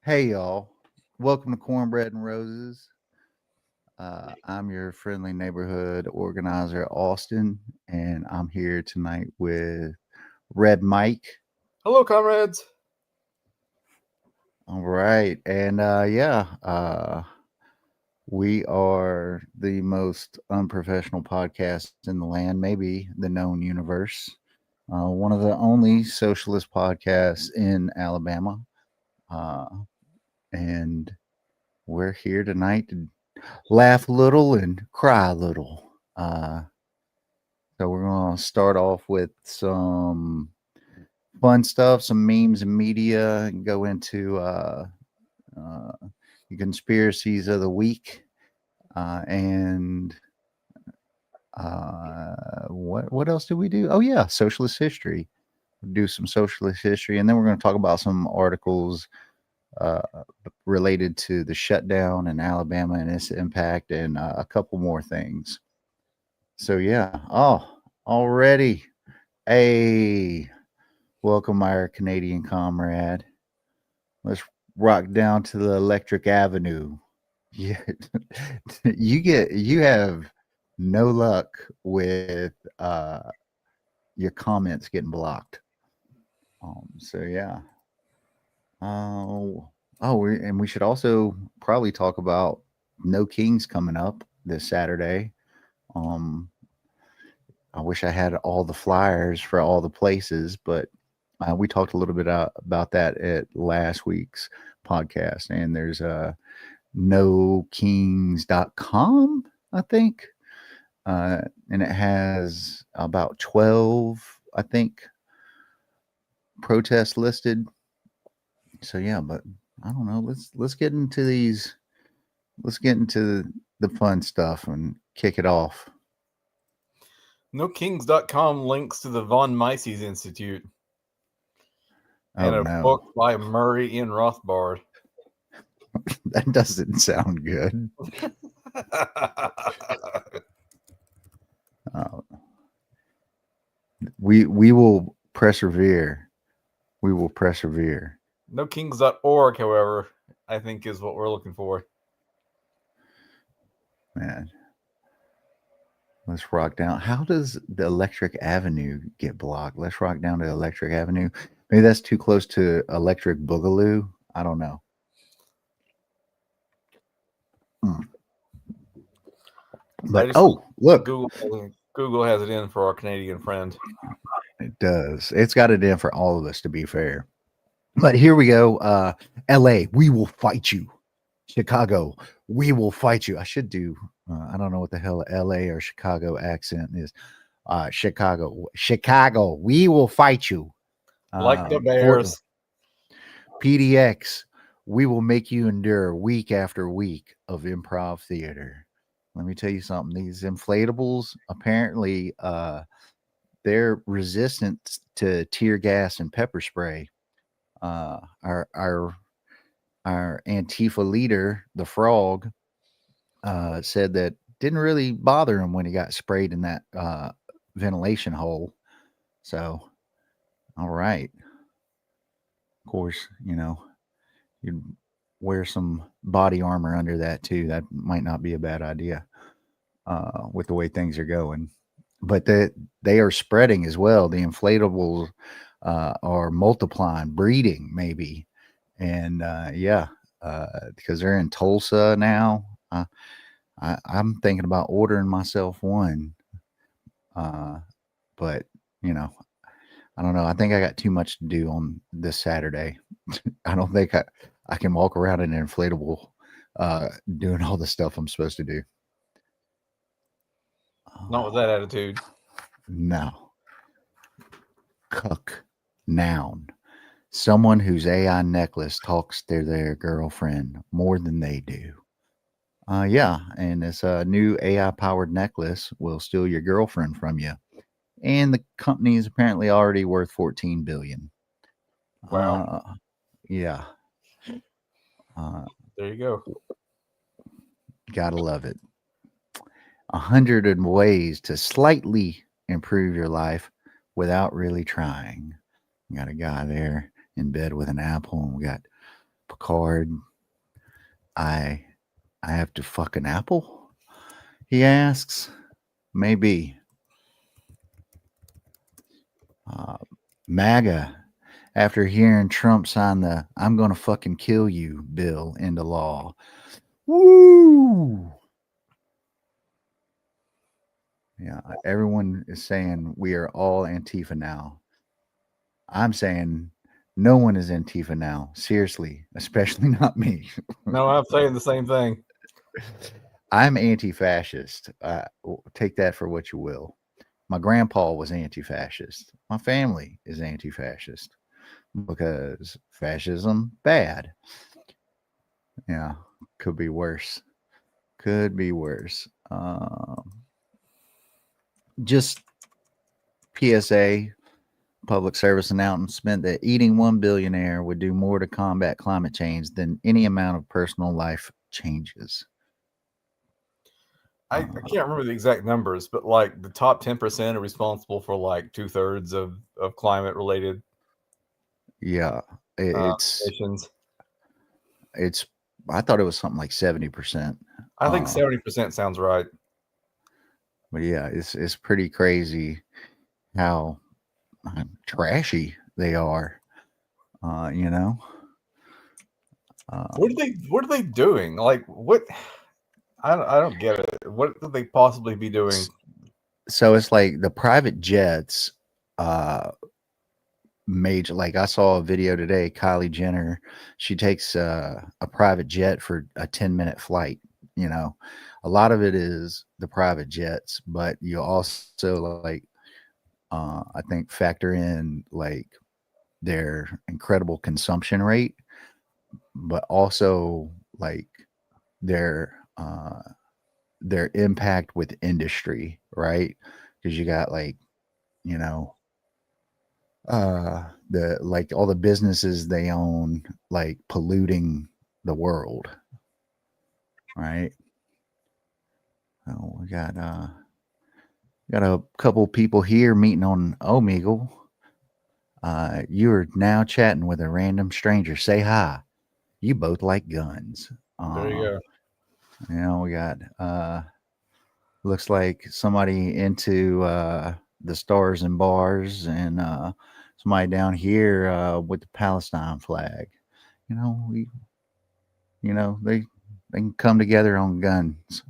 Hey, y'all. Welcome to Cornbread and Roses. I'm your friendly neighborhood organizer, Austin, and I'm here tonight with Red Mike. Hello, comrades. All right. And we are the most unprofessional podcast in the land, maybe the known universe. One of the only socialist podcasts in Alabama. Uh, and we're here tonight to laugh a little and cry a little. So we're going to start off with some fun stuff, some memes and media, and go into uh, the conspiracies of the week. And what else do we do? Oh yeah, socialist history. We'll do some socialist history, and then we're going to talk about some articles uh, related to the shutdown in Alabama and its impact, and a couple more things. So yeah. Oh, already. Hey, welcome, our Canadian comrade. Let's rock down to the Electric Avenue. Yeah, you have no luck with your comments getting blocked. So yeah. And we should also probably talk about No Kings coming up this Saturday. Um, I wish I had all the flyers for all the places, but we talked a little bit about that at last week's podcast. And there's nokings.com, I think. And it has about 12, I think, protests listed. So yeah, but I don't know. Let's get into these. Let's get into the fun stuff and kick it off. NoKings.com links to the Von Mises Institute and Oh a no, book by Murray Ian Rothbard. that doesn't sound good. We will persevere. We will persevere. NoKings.org, however, I think is what we're looking for. Man, let's rock down. How does the Electric Avenue get blocked? Let's rock down to Electric Avenue. Maybe that's too close to Electric Boogaloo. I don't know. But look, Google has it in for our Canadian friend. It does. It's got it in for all of us, to be fair. But here we go. LA, we will fight you. Chicago, we will fight you. I should do, I don't know what the hell LA or Chicago accent is. Chicago, we will fight you. Like the Bears. PDX, we will make you endure week after week of improv theater. Let me tell you something. These inflatables, apparently, they're resistant to tear gas and pepper spray. Our Antifa leader, the Frog, said that didn't really bother him when he got sprayed in that ventilation hole. So, all right. Of course, you'd wear some body armor under that too. That might not be a bad idea with the way things are going. But they are spreading as well. The inflatables are multiplying, breeding maybe. And because they're in Tulsa now, I'm thinking about ordering myself one. But I don't know. I think I got too much to do on this Saturday. I don't think I can walk around in an inflatable doing all the stuff I'm supposed to do. Not with that attitude. No. Cuck. Noun. Someone whose AI necklace talks to their girlfriend more than they do. And this new AI-powered necklace will steal your girlfriend from you. And the company is apparently already worth $14 billion. Wow. Yeah. There you go. Gotta love it. 100 ways to slightly improve your life without really trying. We got a guy there in bed with an apple, and we got Picard, I have to fuck an apple? He asks. Maybe. MAGA, after hearing Trump sign the I'm gonna fucking kill you bill into law. Woo! Yeah, everyone is saying we are all Antifa now. I'm saying no one is Antifa now. Seriously, especially not me. No, I'm saying the same thing. I'm anti-fascist. Take that for what you will. My grandpa was anti-fascist. My family is anti-fascist because fascism bad. Yeah, could be worse. Could be worse. Just PSA, public service announcement that eating one billionaire would do more to combat climate change than any amount of personal life changes. I can't remember the exact numbers, but like the top 10% are responsible for like 2/3 of climate related Yeah, it's emissions. it's. I thought it was something like 70%. I think 70% sounds right. But yeah, it's pretty crazy how trashy they are. You know. What are they doing? Like what? I don't get it. What could they possibly be doing? So it's like the private jets major, like I saw a video today, Kylie Jenner, she takes a private jet for a 10-minute flight. You know, a lot of it is the private jets, but you also like I think factor in like their incredible consumption rate, but also like their their impact with industry, right? Because you got like, you know, the like all the businesses they own like polluting the world, right? Oh, we got a couple people here meeting on Omegle. You are now chatting with a random stranger. Say hi. You both like guns. There you go. You know, we got looks like somebody into the stars and bars, and somebody down here with the Palestine flag. You know, they can come together on guns.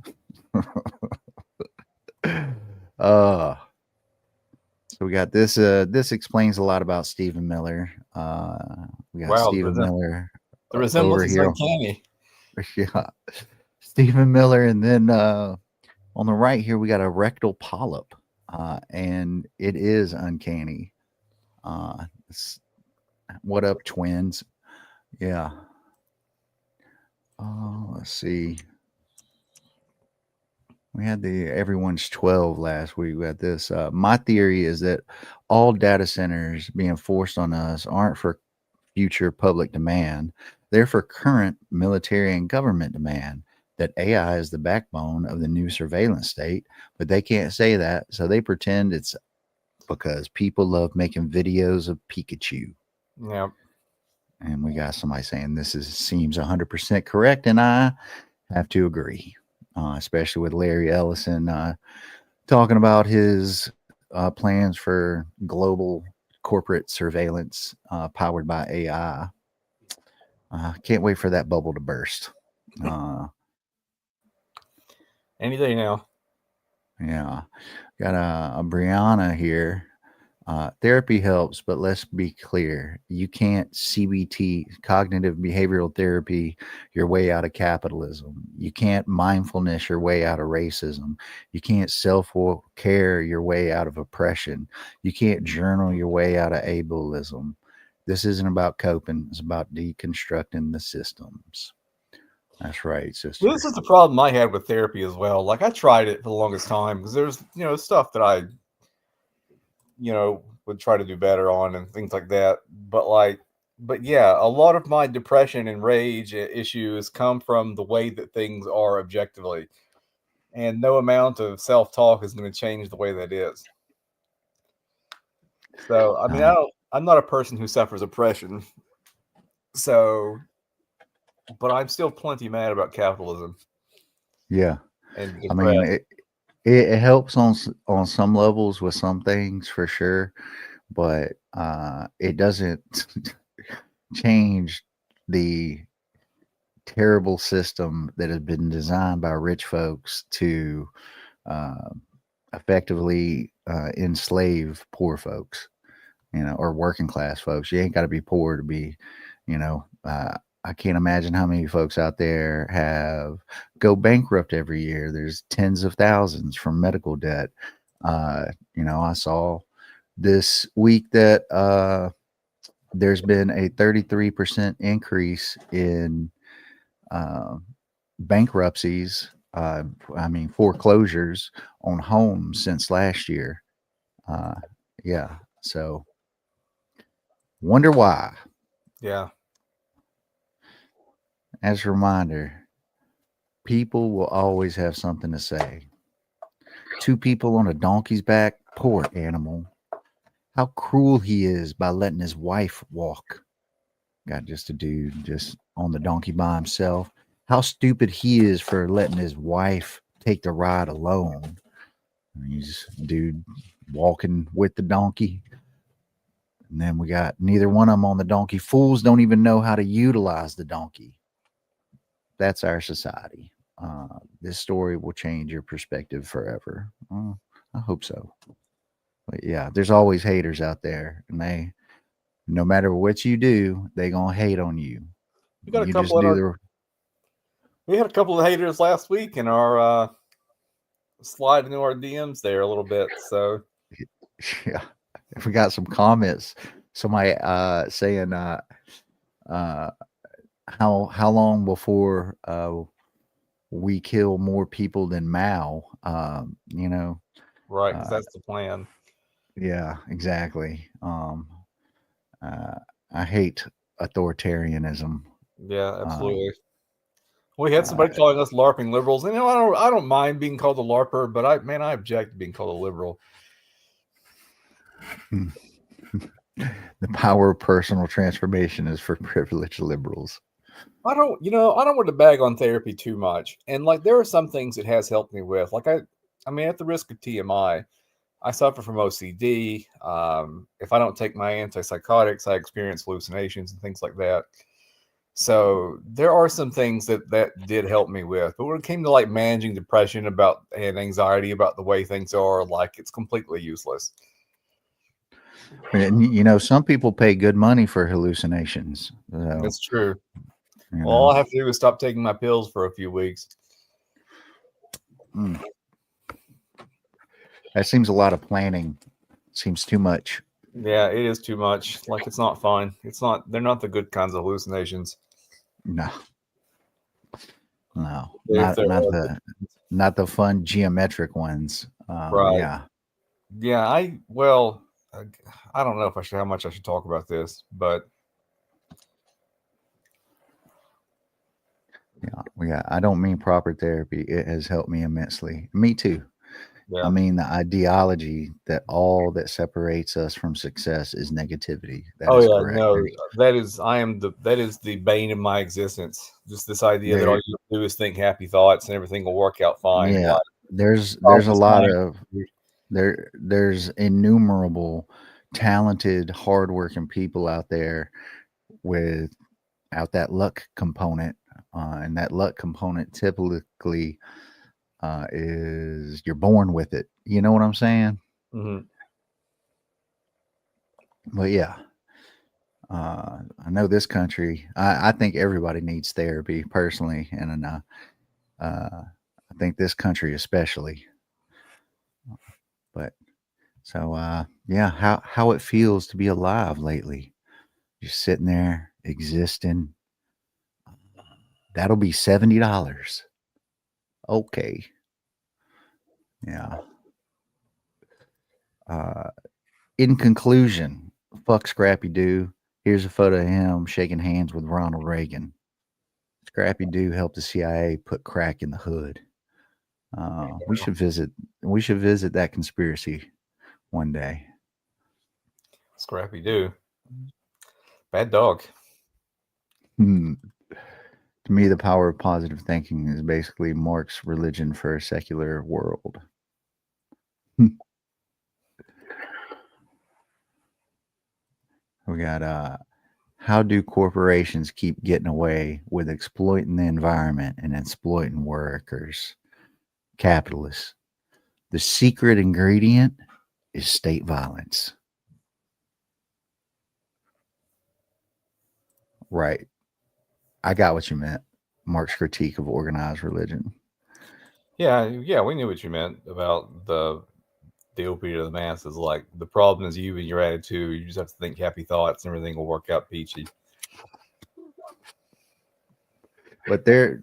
uh so we got this this explains a lot about Stephen Miller. We got Wow, Stephen Miller the resemblance over is here. uncanny. Yeah. Stephen Miller, and then on the right here we got a rectal polyp. And it is uncanny. Uh what up, twins? Yeah. Let's see. We had the everyone's 12 last week. We got this. My theory is that all data centers being forced on us aren't for future public demand. They're for current military and government demand. That AI is the backbone of the new surveillance state, but they can't say that. So they pretend it's because people love making videos of Pikachu. Yeah. And we got somebody saying seems 100% correct. And I have to agree. Especially with Larry Ellison talking about his plans for global corporate surveillance powered by AI. Can't wait for that bubble to burst. Any day now. Yeah. Got a Brianna here. Therapy helps, but let's be clear. You can't CBT, cognitive behavioral therapy, your way out of capitalism. You can't mindfulness your way out of racism. You can't self-care your way out of oppression. You can't journal your way out of ableism. This isn't about coping. It's about deconstructing the systems. That's right, sister. This is the problem I had with therapy as well. Like I tried it for the longest time because there's stuff that I would try to do better on and things like that. But yeah, a lot of my depression and rage issues come from the way that things are objectively, and no amount of self-talk is going to change the way that is. So I mean, I'm not a person who suffers oppression, so but I'm still plenty mad about capitalism Yeah. and I mean, depressed. it helps on some levels with some things for sure, but it doesn't change the terrible system that has been designed by rich folks to uh, effectively enslave poor folks, or working class folks. You ain't got to be poor to be, you know. I can't imagine how many folks out there have go bankrupt every year. There's tens of thousands from medical debt. Uh, I saw this week that there's been a 33% increase in uh, bankruptcies. I mean, foreclosures on homes since last year. Uh, yeah. So, wonder why. Yeah, As a reminder, people will always have something to say. Two people on a donkey's back, poor animal. How cruel he is by letting his wife walk. Got just a dude just on the donkey by himself. How stupid he is for letting his wife take the ride alone. He's dude walking with the donkey. And then we got neither one of them on the donkey. Fools don't even know how to utilize the donkey. That's our society. This story will change your perspective forever. I hope so. But yeah, there's always haters out there, and no matter what you do, they gonna hate on you. we got a You couple just in do our. the We had a couple of haters last week in our slide into our DMs there a little bit. So yeah. If we got some comments, somebody saying uh how long before we kill more people than Mao? right, because Uh, that's the plan. yeah, exactly. Uh, I hate authoritarianism. Yeah, Um, absolutely. We had uh, somebody calling us LARPing liberals, and I don't mind being called a LARPer, but I object to being called a liberal. the power of personal transformation is for privileged liberals. I don't want to bag on therapy too much. And like, there are some things it has helped me with. Like, I mean, at the risk of TMI, I suffer from OCD. If I don't take my antipsychotics, I experience hallucinations and things like that. So there are some things that did help me with. But when it came to like managing depression about and anxiety about the way things are, like, it's completely useless. And some people pay good money for hallucinations. So, That's true. you Well, all know, I have to do is stop taking my pills for a few weeks. mm, that seems a lot of planning. Seems too much. Yeah, it is too much. Like, it's not fun. It's not. They're not the good kinds of hallucinations. No, no, If there are not the fun geometric ones. right, Yeah, yeah. I don't know if I should how much I should talk about this, but yeah, yeah. I don't mean proper therapy. It has helped me immensely. Me too. I yeah. mean the ideology that all that separates us from success is negativity. That Oh is yeah, correct. no, that is the bane of my existence. Just this idea that all There, you do is think happy thoughts and everything will work out fine. yeah. Like, There's a problems lot mind. of there's innumerable talented, hardworking people out there without that luck component, and that luck component typically is you're born with it. You know what I'm saying? Mhm. But yeah, I know this country. I think everybody needs therapy personally, and I think this country especially. But so yeah, how it feels to be alive lately. Just sitting there existing. That'll be $70. Okay. Yeah. Uh, in conclusion, fuck Scrappy Doo. Here's a photo of him shaking hands with Ronald Reagan. Scrappy Doo helped the CIA put crack in the hood. We should visit. We should visit that conspiracy one day. Scrappy Doo, bad dog. Hmm. To me, the power of positive thinking is basically Marx's religion for a secular world. We got how do corporations keep getting away with exploiting the environment and exploiting workers? Capitalists. The secret ingredient is state violence. Right. I got what you meant. Marx's critique of organized religion. Yeah, we knew what you meant about the opiate of the masses. Like, the problem is you and your attitude. You just have to think happy thoughts and everything will work out peachy. But there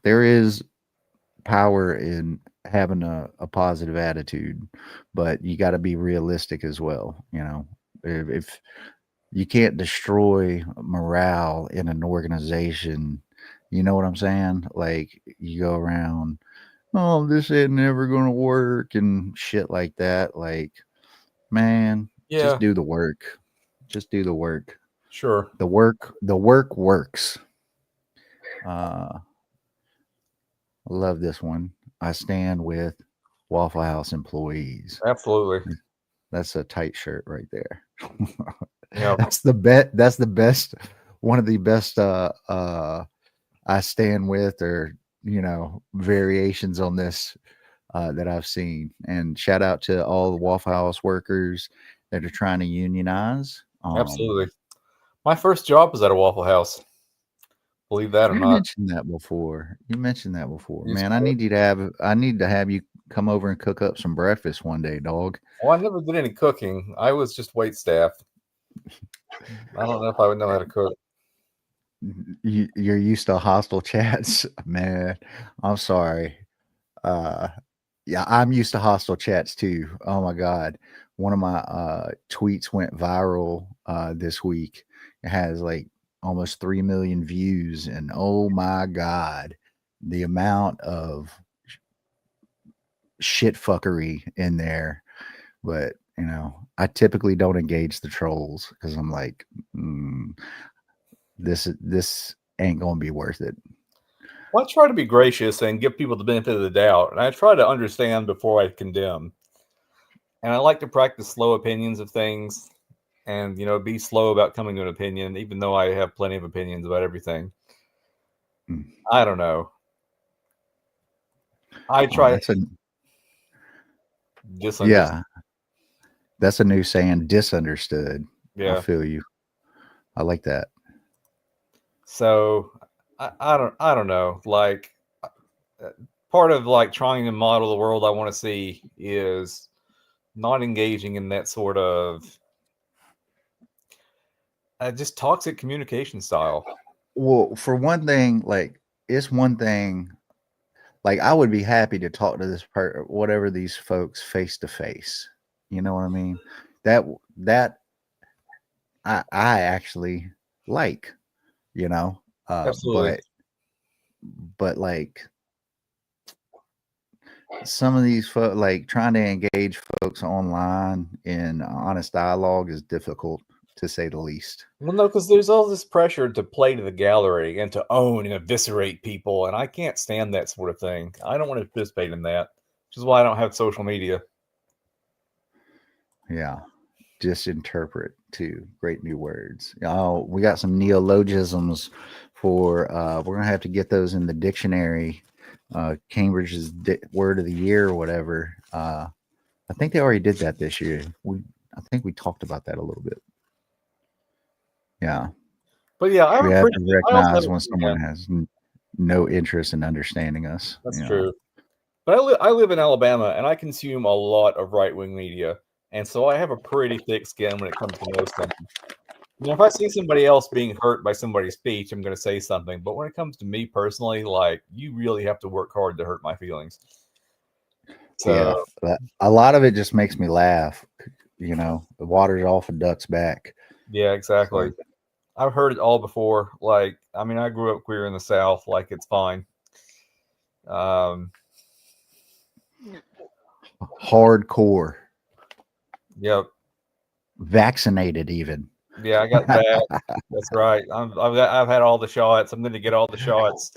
is power in having a positive attitude, but you got to be realistic as well. If you can't destroy morale in an organization, you know what I'm saying? Like, you go around, oh, this ain't never going to work and shit like that. Like, man, just Yeah, do the work. Just do the work. sure. The work works. I love this one. I stand with Waffle House employees. Absolutely. That's a tight shirt right there. Yeah, That's the bet. That's the best. One of the best. I stand with, or variations on this that I've seen. And shout out to all the Waffle House workers that are trying to unionize. absolutely. My first job was at a Waffle House. Believe that or You not. mentioned that before. You mentioned that before, Used man. to- I need to have you come over and cook up some breakfast one day, dog. Well, I never did any cooking. I was just wait staff. I don't know if I would know how to cook. You're used to hostile chats, man. I'm sorry. Uh, yeah, I'm used to hostile chats too. Oh my god, one of my tweets went viral this week. It has like almost 3 million views, and oh my god, the amount of shit fuckery in there. But I typically don't engage the trolls because I'm like, this ain't gonna be worth it. Well, I try to be gracious and give people the benefit of the doubt, and I try to understand before I condemn. And I like to practice slow opinions of things, and be slow about coming to an opinion, even though I have plenty of opinions about everything. Mm. I don't know. I Oh, try disunderstand. yeah, that's a new saying. Disunderstood. I Yeah. feel you. I like that. So I don't know. Like, part of like trying to model the world I want to see is not engaging in that sort of just toxic communication style. Well, for one thing, like it's one thing. Like I would be happy to talk to whatever these folks face to face. You know what I mean? That I actually like. You know, Absolutely. but like some of these folks, like trying to engage folks online in honest dialogue is difficult to say the least. Well, no, because there's all this pressure to play to the gallery and to own and eviscerate people, and I can't stand that sort of thing. I don't want to participate in that, which is why I don't have social media. Yeah. Just interpret too. Great new words. Oh, we got some neologisms for we're gonna have to get those in the dictionary. Cambridge's word of the year or whatever. I think they already did that this year. I think we talked about that a little bit. Yeah. But yeah, I have We a have pretty. to I also have recognize a, when yeah, someone has no interest in understanding us. that's true. But I live in Alabama, and I consume a lot of right wing media, and so I have a pretty thick skin when it comes to most things. If I see somebody else being hurt by somebody's speech, I'm going to say something. But when it comes to me personally, like, you really have to work hard to hurt my feelings. Yeah. So A lot of it just makes me laugh. The water's off a duck's back. yeah, It's exactly. like I've heard it all before. Like, I mean, I grew up queer in the South. Like, it's fine. Um, hardcore. yep. Vaccinated even. Yeah, I got that. That's right. I've had all the shots. I'm going to get all the shots.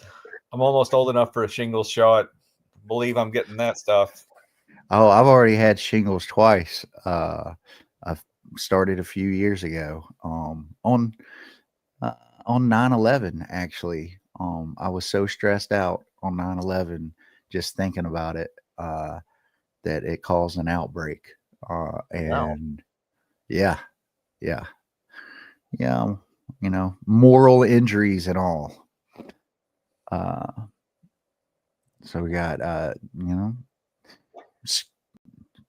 I'm almost old enough for a shingles shot. Believe I'm getting that stuff. Oh, I've already had shingles twice. I've started a few years ago. Uh, on 9/11, actually. I was so stressed out on 9/11 just thinking about it, that it caused an outbreak. Wow. And yeah, yeah, yeah, moral injuries and all. Uh, so we got, s-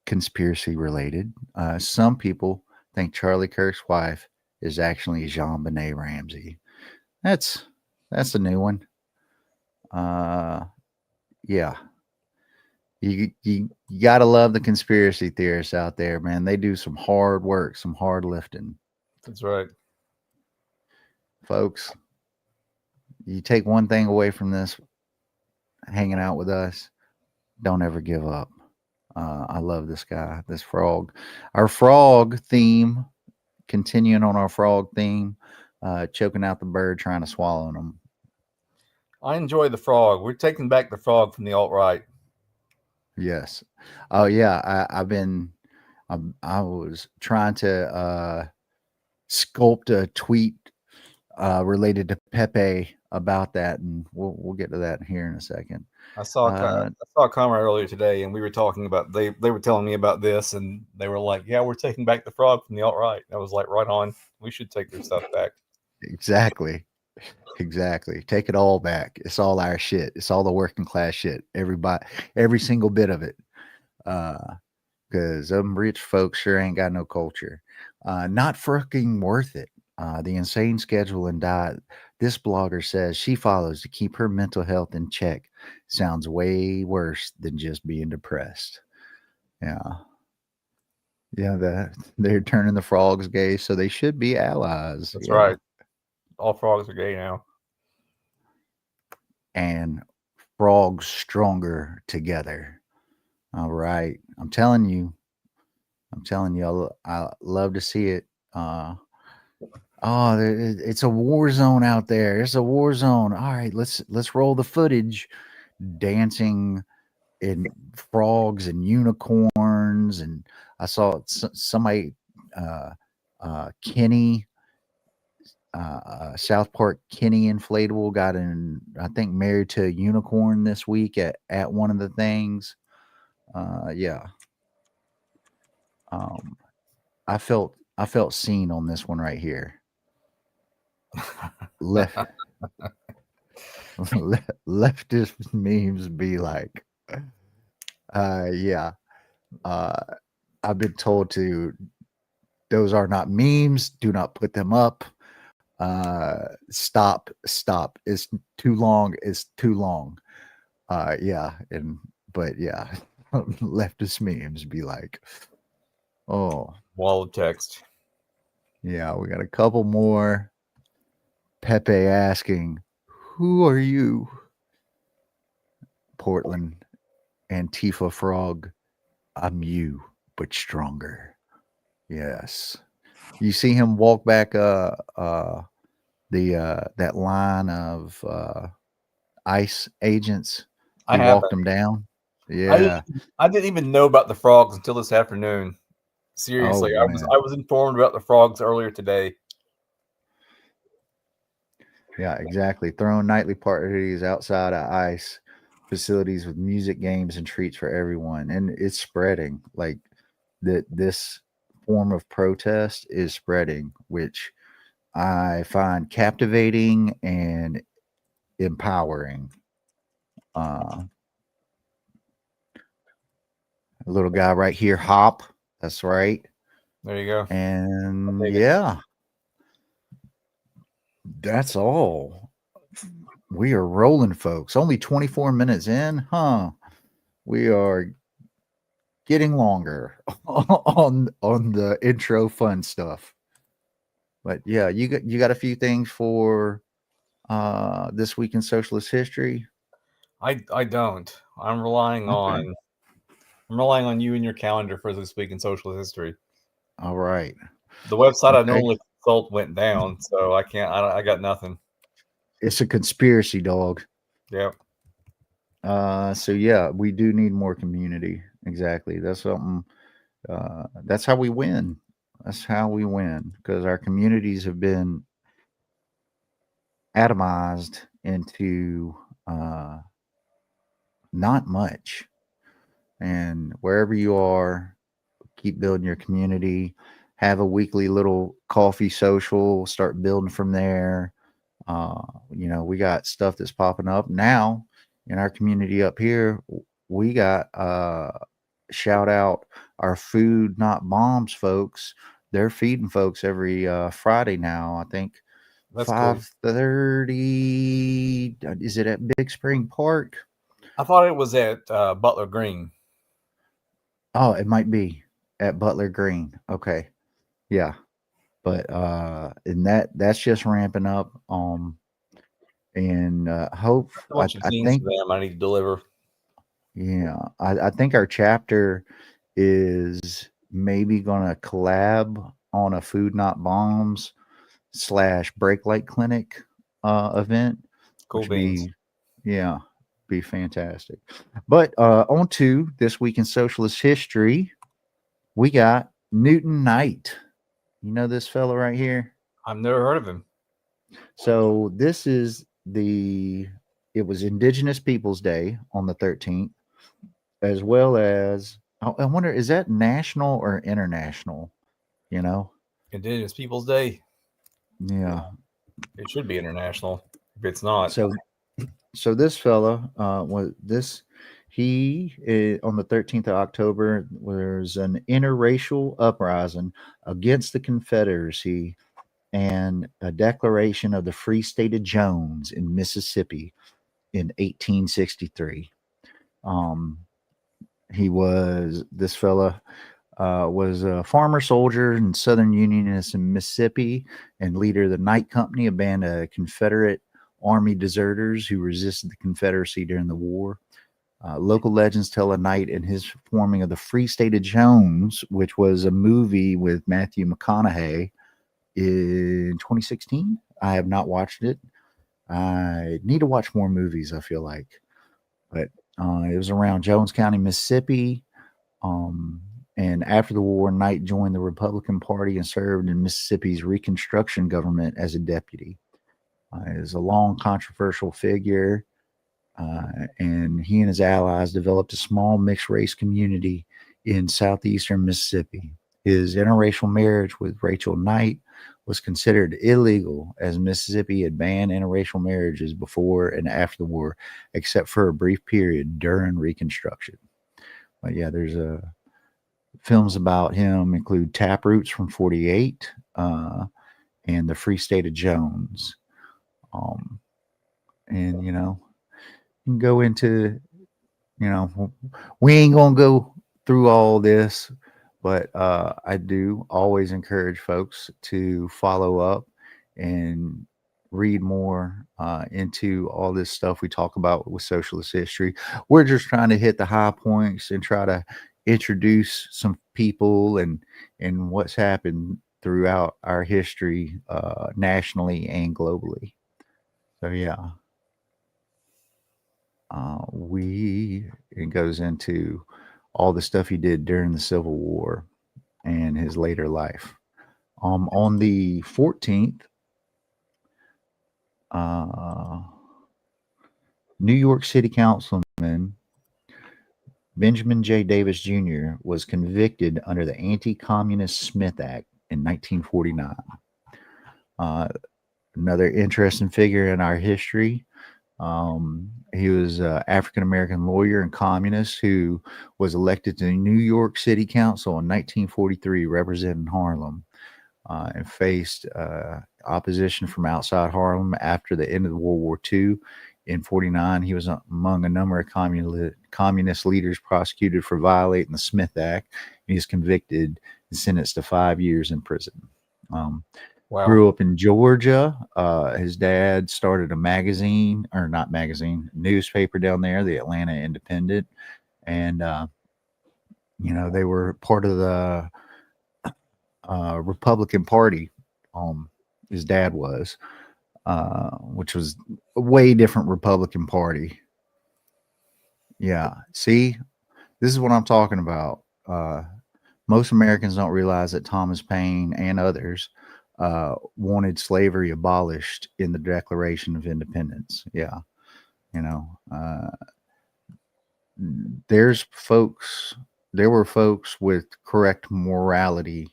conspiracy related. Some people think Charlie Kirk's wife is actually Jean Benet Ramsey. That's that's a new one. Uh, yeah, you gotta love the conspiracy theorists out there, man. They do some hard work, some hard lifting, That's right. folks. You take one thing away from this, hanging out with us, don't ever give up. I love this guy, this frog. Our frog theme, continuing on our frog theme, choking out the bird, trying to swallow him. I enjoy the frog. We're taking back the frog from the alt right. Yes. Oh yeah. I've been. I was trying to sculpt a tweet related to Pepe about that, and we'll get to that here in a second. I saw a comment earlier today, and we were talking about they were telling me about this, and they were like, "Yeah, we're taking back the frog from the alt right." I was like, "Right on. We should take their stuff back." Exactly. Exactly. Take it all back. It's all our shit. It's all the working class shit. Everybody, every single bit of it. Because them rich folks sure ain't got no culture. Not fucking worth it. The insane schedule and diet this blogger says she follows to keep her mental health in check sounds way worse than just being depressed. Yeah. Yeah, they're turning the frogs gay, so they should be allies. That's Yeah. right. All frogs are gay now. And frogs stronger together. All right. I'm telling you, I love to see it. Oh, it's a war zone out there. It's a war zone. All right, let's roll the footage. Dancing in frogs and unicorns, and I saw somebody, uh, Kenny, South Park Kenny inflatable got in. I think married to a unicorn this week at one of the things. Yeah. Um, I felt seen on this one right here. Left leftist memes be like, yeah. Uh, I've been told to. Those are not memes. Do not put them up. Stop. It's too long. It's too long. Yeah, but yeah, leftist memes be like, oh Wall of text. yeah, we got a couple more. Pepe asking, "Who are you?" Portland Antifa frog. I'm you, but stronger. Yes. You see him walk back the that line of ICE agents. I He haven't. walked them down. I didn't. Yeah. I didn't even know about the frogs until this afternoon. Oh Seriously, man. I was informed about the frogs earlier today. Yeah, exactly. Throwing nightly parties outside of ICE facilities with music, games, and treats for everyone, and it's spreading. Like that, this form of protest is spreading, which I find captivating and empowering. Uh, a little guy right here, Hop. That's right. There you go. I'll And take it. yeah, that's all. We are rolling, folks. Only 24 minutes in, huh? We are getting longer on the intro fun stuff. But yeah, you got a few things for this week in socialist history. I don't. Okay. I'm relying on you and your calendar for this week in social history. All right. The website Okay. result went down. So I can't. I got nothing. It's a conspiracy, dog. Yeah. So yeah, we do need more community. Exactly. That's something. That's how we win. That's how we win because our communities have been atomized into uh, not much. And wherever you are, keep building your community. Have a weekly little coffee social. Start building from there. Uh, we got stuff that's popping up now in our community up here. We got shout out our food not bombs folks. They're feeding folks every Friday now. I think That's cool. 5:30. Is it at Big Spring Park? I thought it was at Butler Green. Oh, it might be at Butler Green. Okay, yeah, but and that's just ramping up. And hope A bunch of I zines think for them I need to deliver. yeah, I think our chapter is maybe gonna collab on a food not bombs / break light clinic event, Cool which would beans. be yeah, be fantastic. But on to this week in socialist history, we got Newton Knight. You know this fellow right here? I've never heard of him. So this is it was Indigenous Peoples Day on the 13th, as well as I wonder, is that national or international? You know? Indigenous Peoples Day. Yeah. It should be international. If it's not, So this fella was this he on the 13th of October was an interracial uprising against the Confederacy and a declaration of the Free State of Jones in Mississippi in 1863. Um, he was this fella was a farmer soldier and Southern Unionist in Mississippi and leader of the Night Company, a band of Confederate Army deserters who resisted the Confederacy during the war. Local legends tell of Knight and his forming of the Free State of Jones, which was a movie with Matthew McConaughey in 2016. I have not watched it. I need to watch more movies, I feel like. But it was around Jones County, Mississippi. Um, and after the war, Knight joined the Republican Party and served in Mississippi's Reconstruction government as a deputy. He is a long, controversial figure, and he and his allies developed a small mixed race community in southeastern Mississippi. His interracial marriage with Rachel Knight was considered illegal as Mississippi had banned interracial marriages before and after the war, except for a brief period during Reconstruction. But yeah, there's films about him include Taproots from '48 and The Free State of Jones. And you can go into we ain't gonna go through all this, but I do always encourage folks to follow up and read more into all this stuff we talk about with socialist history. We're just trying to hit the high points and try to introduce some people and what's happened throughout our history nationally and globally. So yeah. It goes into all the stuff he did during the Civil War and his later life. On the 14th, New York City Councilman Benjamin J. Davis Jr. was convicted under the Anti-Communist Smith Act in 1949. Another interesting figure in our history. He was an African American lawyer and communist who was elected to the New York City Council in 1943, representing Harlem, and faced opposition from outside Harlem after the end of World War II. In '49, he was among a number of communist leaders prosecuted for violating the Smith Act. He was convicted and sentenced to 5 years in prison. wow. Grew up in Georgia. His dad started a newspaper down there, the Atlanta Independent. And, they were part of the Republican Party His dad was, which was a way different Republican Party. Yeah. See, this is what I'm talking about. Most Americans don't realize that Thomas Paine and others wanted slavery abolished in the Declaration of Independence. Yeah. You know, there's folks, there were folks with correct morality,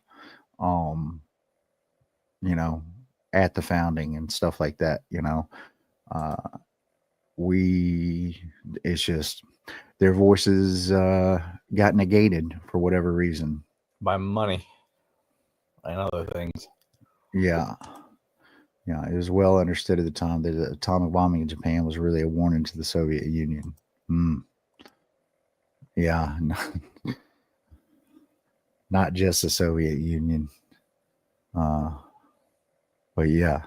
um, you know, at the founding and stuff like that. Uh, we, it's just their voices got negated for whatever reason. By money and other things. Yeah. Yeah, it was well understood at the time that the atomic bombing in Japan was really a warning to the Soviet Union. Mm. Yeah, not just the Soviet Union. Uh, but yeah.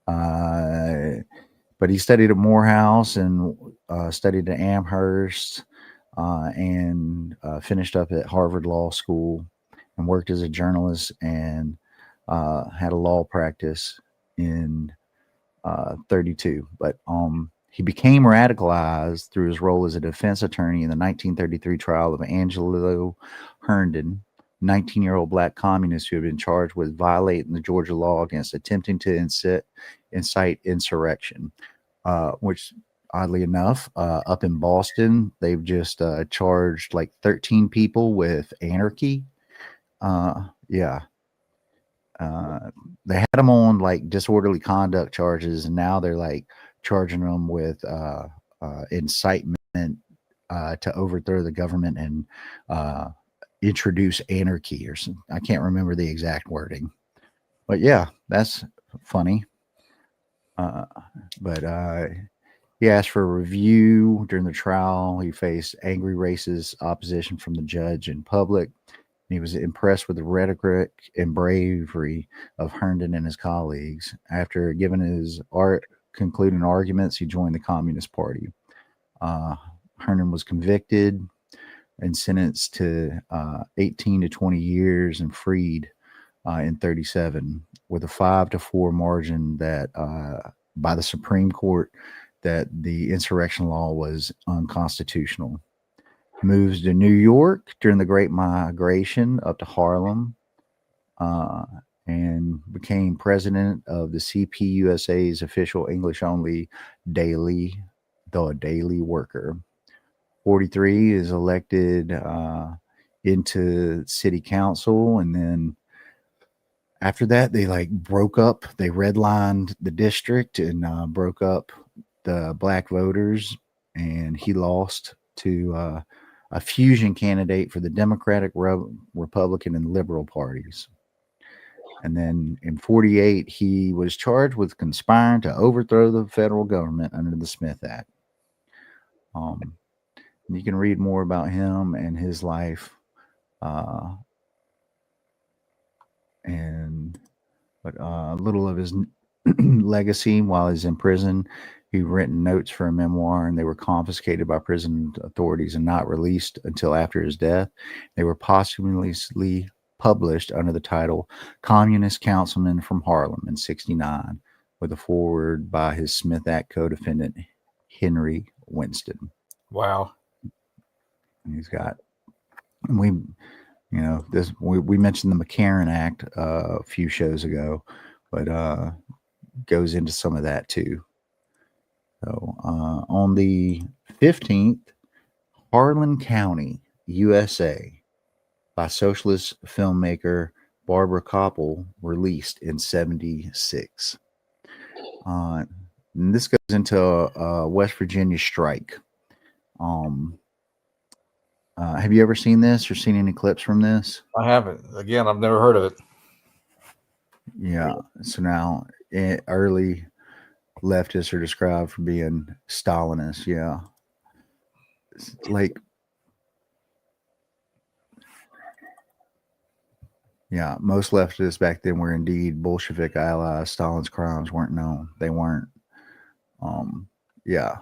But he studied at Morehouse and studied at Amherst and finished up at Harvard Law School and worked as a journalist and had a law practice in 32. But he became radicalized through his role as a defense attorney in the 1933 trial of Angelo Herndon, 19-year-old black communist who had been charged with violating the Georgia law against attempting to incite insurrection, which oddly enough, up in Boston, they've just charged like 13 people with anarchy. Yeah. They had them on like disorderly conduct charges, and now they're like charging them with incitement to overthrow the government and introduce anarchy or something. I can't remember the exact wording, but yeah, that's funny. But he asked for a review during the trial. He faced angry racist opposition from the judge in public. He was impressed with the rhetoric and bravery of Herndon and his colleagues. After giving his concluding arguments, he joined the Communist Party. Herndon was convicted and sentenced to 18 to 20 years and freed in 37 with a 5-4 margin that by the Supreme Court that the insurrection law was unconstitutional. Moves to New York during the Great Migration up to Harlem and became president of the CPUSA's official English-only daily, The Daily Worker. 43 is elected into city council, and then after that they like broke up. They redlined the district and broke up the black voters, and he lost to a fusion candidate for the Democratic, Republican, and Liberal parties. And then in 48, he was charged with conspiring to overthrow the federal government under the Smith Act. You can read more about him and his life. But a little of his legacy while he's in prison. He written notes for a memoir, and they were confiscated by prison authorities and not released until after his death. They were posthumously published under the title Communist Councilman from Harlem in 69, with a foreword by his Smith Act co-defendant, Henry Winston. Wow. And he's got, and we mentioned the McCarran Act a few shows ago, but goes into some of that too. So on the 15th, Harlan County, USA, by socialist filmmaker Barbara Koppel, released in 76. And this goes into a West Virginia strike. Have you ever seen this or seen any clips from this? I haven't. Again, I've never heard of it. Yeah. So now, early leftists are described for being Stalinists. Yeah. Like, yeah, most leftists back then were indeed Bolshevik allies. Stalin's crimes weren't known. They weren't. Yeah.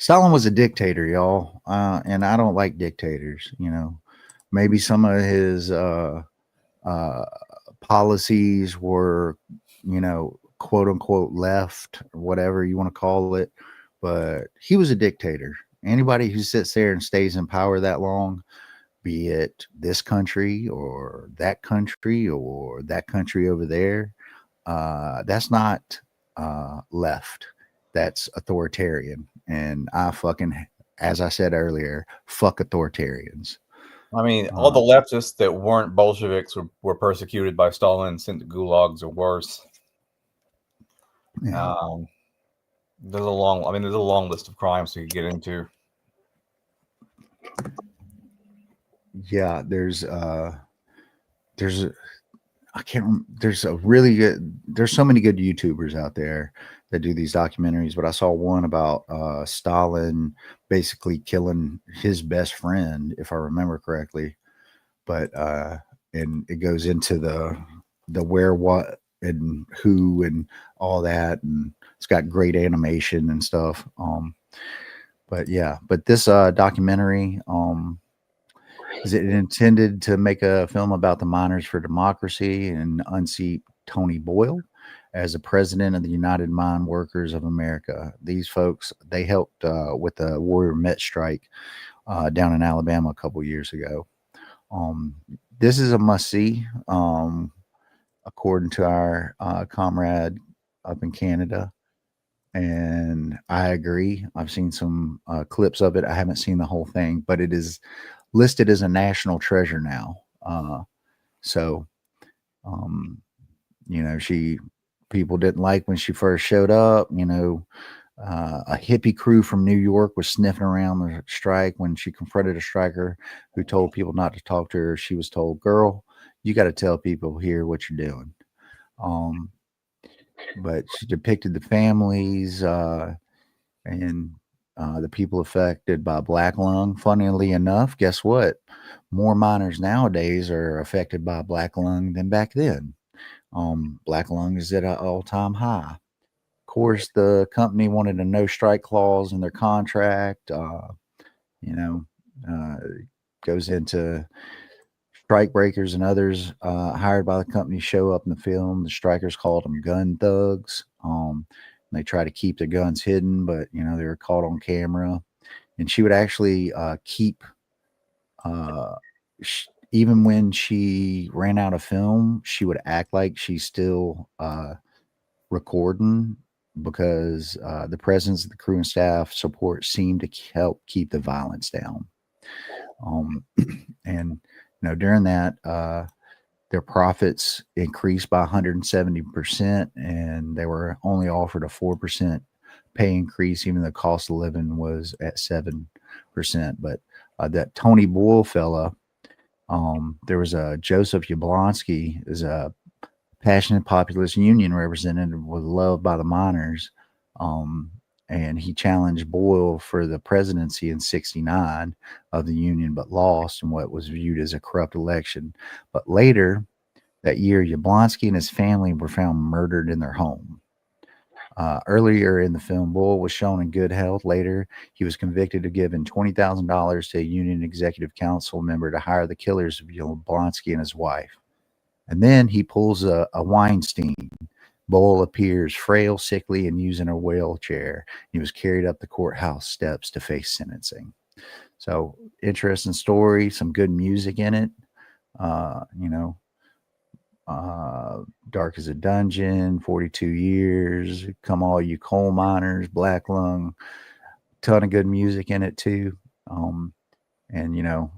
Stalin was a dictator, y'all. And I don't like dictators, you know. Maybe some of his policies were, quote unquote left, or whatever you want to call it. But he was a dictator. Anybody who sits there and stays in power that long, be it this country or that country over there, that's not left. That's authoritarian. And I fucking, as I said earlier, fuck authoritarians. I mean, all the Uh, leftists that weren't Bolsheviks were persecuted by Stalin and sent to gulags or worse. yeah. There's a long list of crimes we could get into. Yeah, there's I can't. There's a really good. There's so many good YouTubers out there that do these documentaries, but I saw one about Stalin basically killing his best friend, if I remember correctly. But and it goes into the where, what, and who, and all that, and it's got great animation and stuff. But yeah, but this documentary, is it intended to make a film about the Miners for Democracy and unseat Tony Boyle as the president of the United Mine Workers of America? These folks, they helped with the Warrior Met strike down in Alabama a couple years ago. Um, this is a must see, according to our comrade up in Canada. And I agree. I've seen some clips of it. I haven't seen the whole thing, but it is listed as a national treasure now. So, um, she people didn't like when she first showed up. A hippie crew from New York was sniffing around the strike when she confronted a striker who told people not to talk to her. She was told, "Girl, you got to tell people here what you're doing." Um, but she depicted the families and the people affected by black lung. Funnily enough, guess what? More miners nowadays are affected by black lung than back then. Black lung is at an all-time high. Of course, the company wanted a no strike clause in their contract. You know, uh, Goes into strike breakers and others hired by the company show up in the film. The strikers called them gun thugs. They try to keep their guns hidden, but they were caught on camera. And she would actually keep, uh, even when she ran out of film, she would act like she's still recording because the presence of the crew and staff support seemed to help keep the violence down. Um, and during that, their profits increased by 170%, and they were only offered a 4% pay increase, even though the cost of living was at 7%. But that Tony Boyle fella, there was a Joseph Yablonsky, is a passionate populist union representative was loved by the miners. Um, and he challenged Boyle for the presidency in 69 of the union, but lost in what was viewed as a corrupt election. But later that year, Yablonsky and his family were found murdered in their home. Earlier in the film, Boyle was shown in good health. Later, he was convicted of giving $20,000 to a union executive council member to hire the killers of Yablonsky and his wife. And then he pulls a Weinstein. Boyle appears frail, sickly, and using a wheelchair. He was carried up the courthouse steps to face sentencing. So, interesting story, some good music in it. Uh, you know, Dark as a Dungeon, 42 Years, Come All You Coal Miners, Black Lung, ton of good music in it too. And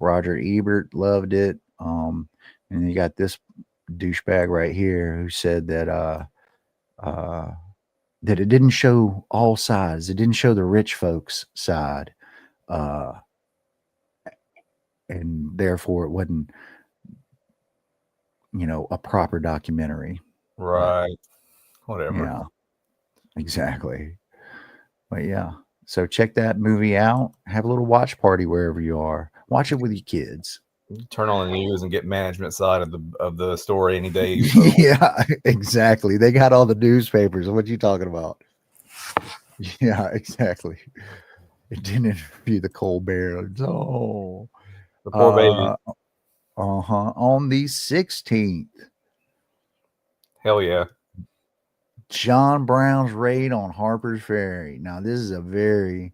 Roger Ebert loved it. And you got this douchebag right here who said uh, that it didn't show all sides. It didn't show the rich folks' side, uh, and therefore it wasn't, a proper documentary. But Right. Whatever. yeah, exactly. But yeah, so check that movie out. Have a little watch party wherever you are. Watch it with your kids. Turn on the news and get management side of the story any day. Yeah, exactly. They got all the newspapers. What you talking about? Yeah, exactly. It didn't interview the Colberts. Oh, The poor baby. On the 16th. Hell yeah. John Brown's raid on Harper's Ferry. Now, this is a very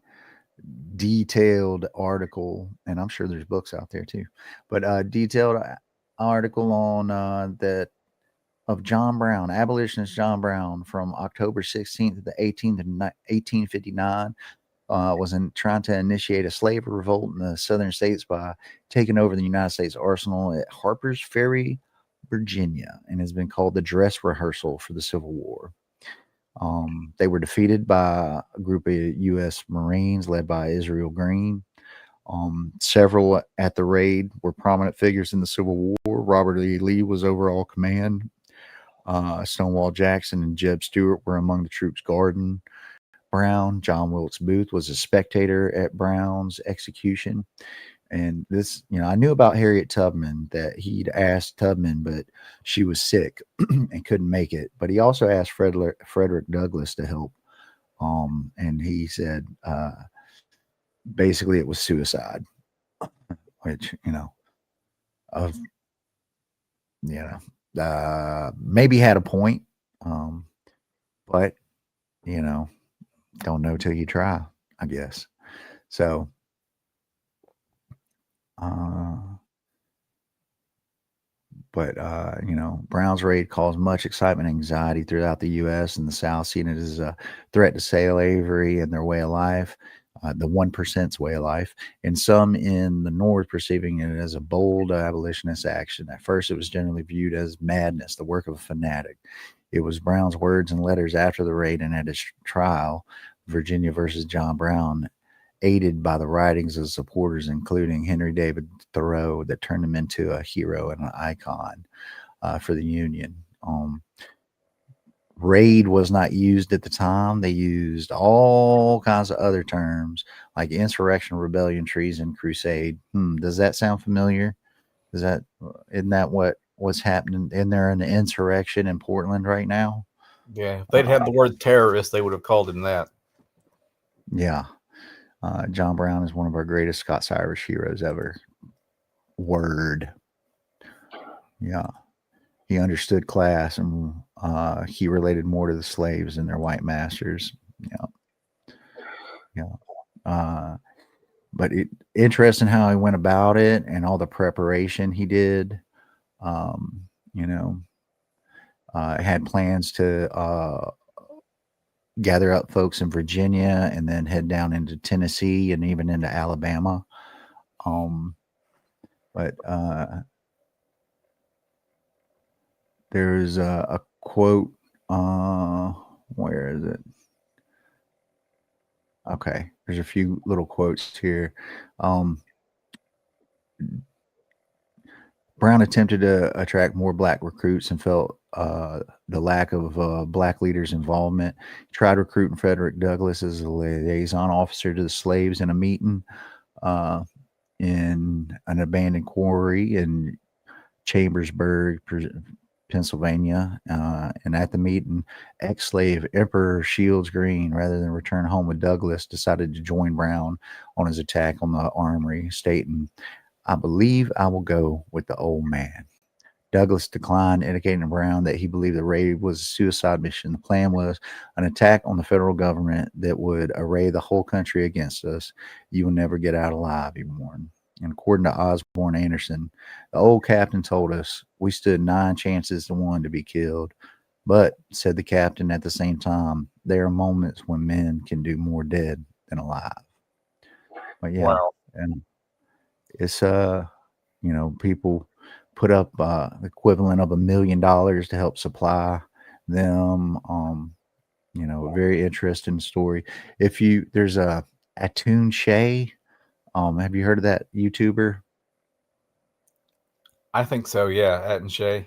detailed article, and I'm sure there's books out there too, but detailed article on that of John Brown, abolitionist John Brown, from October 16th to the 18th of 1859. Was trying to initiate a slave revolt in the southern states by taking over the United States arsenal at Harper's Ferry, Virginia, and has been called the dress rehearsal for the Civil War. They were defeated by a group of U.S. Marines led by Israel Green. Several at the raid were prominent figures in the Civil War. Robert E. Lee was overall command. Stonewall Jackson and Jeb Stuart were among the troops guarding Brown. John Wilkes Booth was a spectator at Brown's execution. And this, I knew about Harriet Tubman, that he'd asked Tubman, but she was sick and couldn't make it. But he also asked Frederick Douglass to help. And he said, basically it was suicide, which, of, maybe had a point. But, don't know till you try, I guess. So, Brown's raid caused much excitement and anxiety throughout the U.S. and the South, seeing it as a threat to slavery and their way of life, the 1%'s way of life, and some in the North perceiving it as a bold abolitionist action. At first, it was generally viewed as madness, the work of a fanatic. It was Brown's words and letters after the raid and at his trial, Virginia versus John Brown, aided by the writings of supporters, including Henry David Thoreau, that turned him into a hero and an icon for the Union. Raid was not used at the time. They used all kinds of other terms like insurrection, rebellion, treason, crusade. Does that sound familiar? Isn't that what's happening? Isn't there an insurrection in Portland right now? Yeah, if they'd had the word terrorist, they would have called him that. Yeah. John Brown is one of our greatest Scots-Irish heroes ever. Word. Yeah. He understood class, and he related more to the slaves than their white masters. Yeah. But interesting how he went about it and all the preparation he did. Had plans to gather up folks in Virginia and then head down into Tennessee and even into Alabama. But there's a quote. Where is it? Okay, there's a few little quotes here. Brown attempted to attract more black recruits and felt the lack of black leaders' involvement. He tried recruiting Frederick Douglass as a liaison officer to the slaves in a meeting in an abandoned quarry in Chambersburg, Pennsylvania. And at the meeting, ex-slave Emperor Shields Green, rather than return home with Douglass, decided to join Brown on his attack on the armory, stating, "I believe I will go with the old man." Douglass declined, indicating to Brown that he believed the raid was a suicide mission. The plan was an attack on the federal government that would array the whole country against us. "You will never get out alive," he warned. And according to Osborne Anderson, the old captain told us we stood 9 chances to 1 to be killed. But, said the captain at the same time, there are moments when men can do more dead than alive. But yeah, Wow. and it's people put up the equivalent of $1 million to help supply them. A very interesting story. There's a Atun Shea. Have you heard of that YouTuber? I think so. Yeah, At and Shay.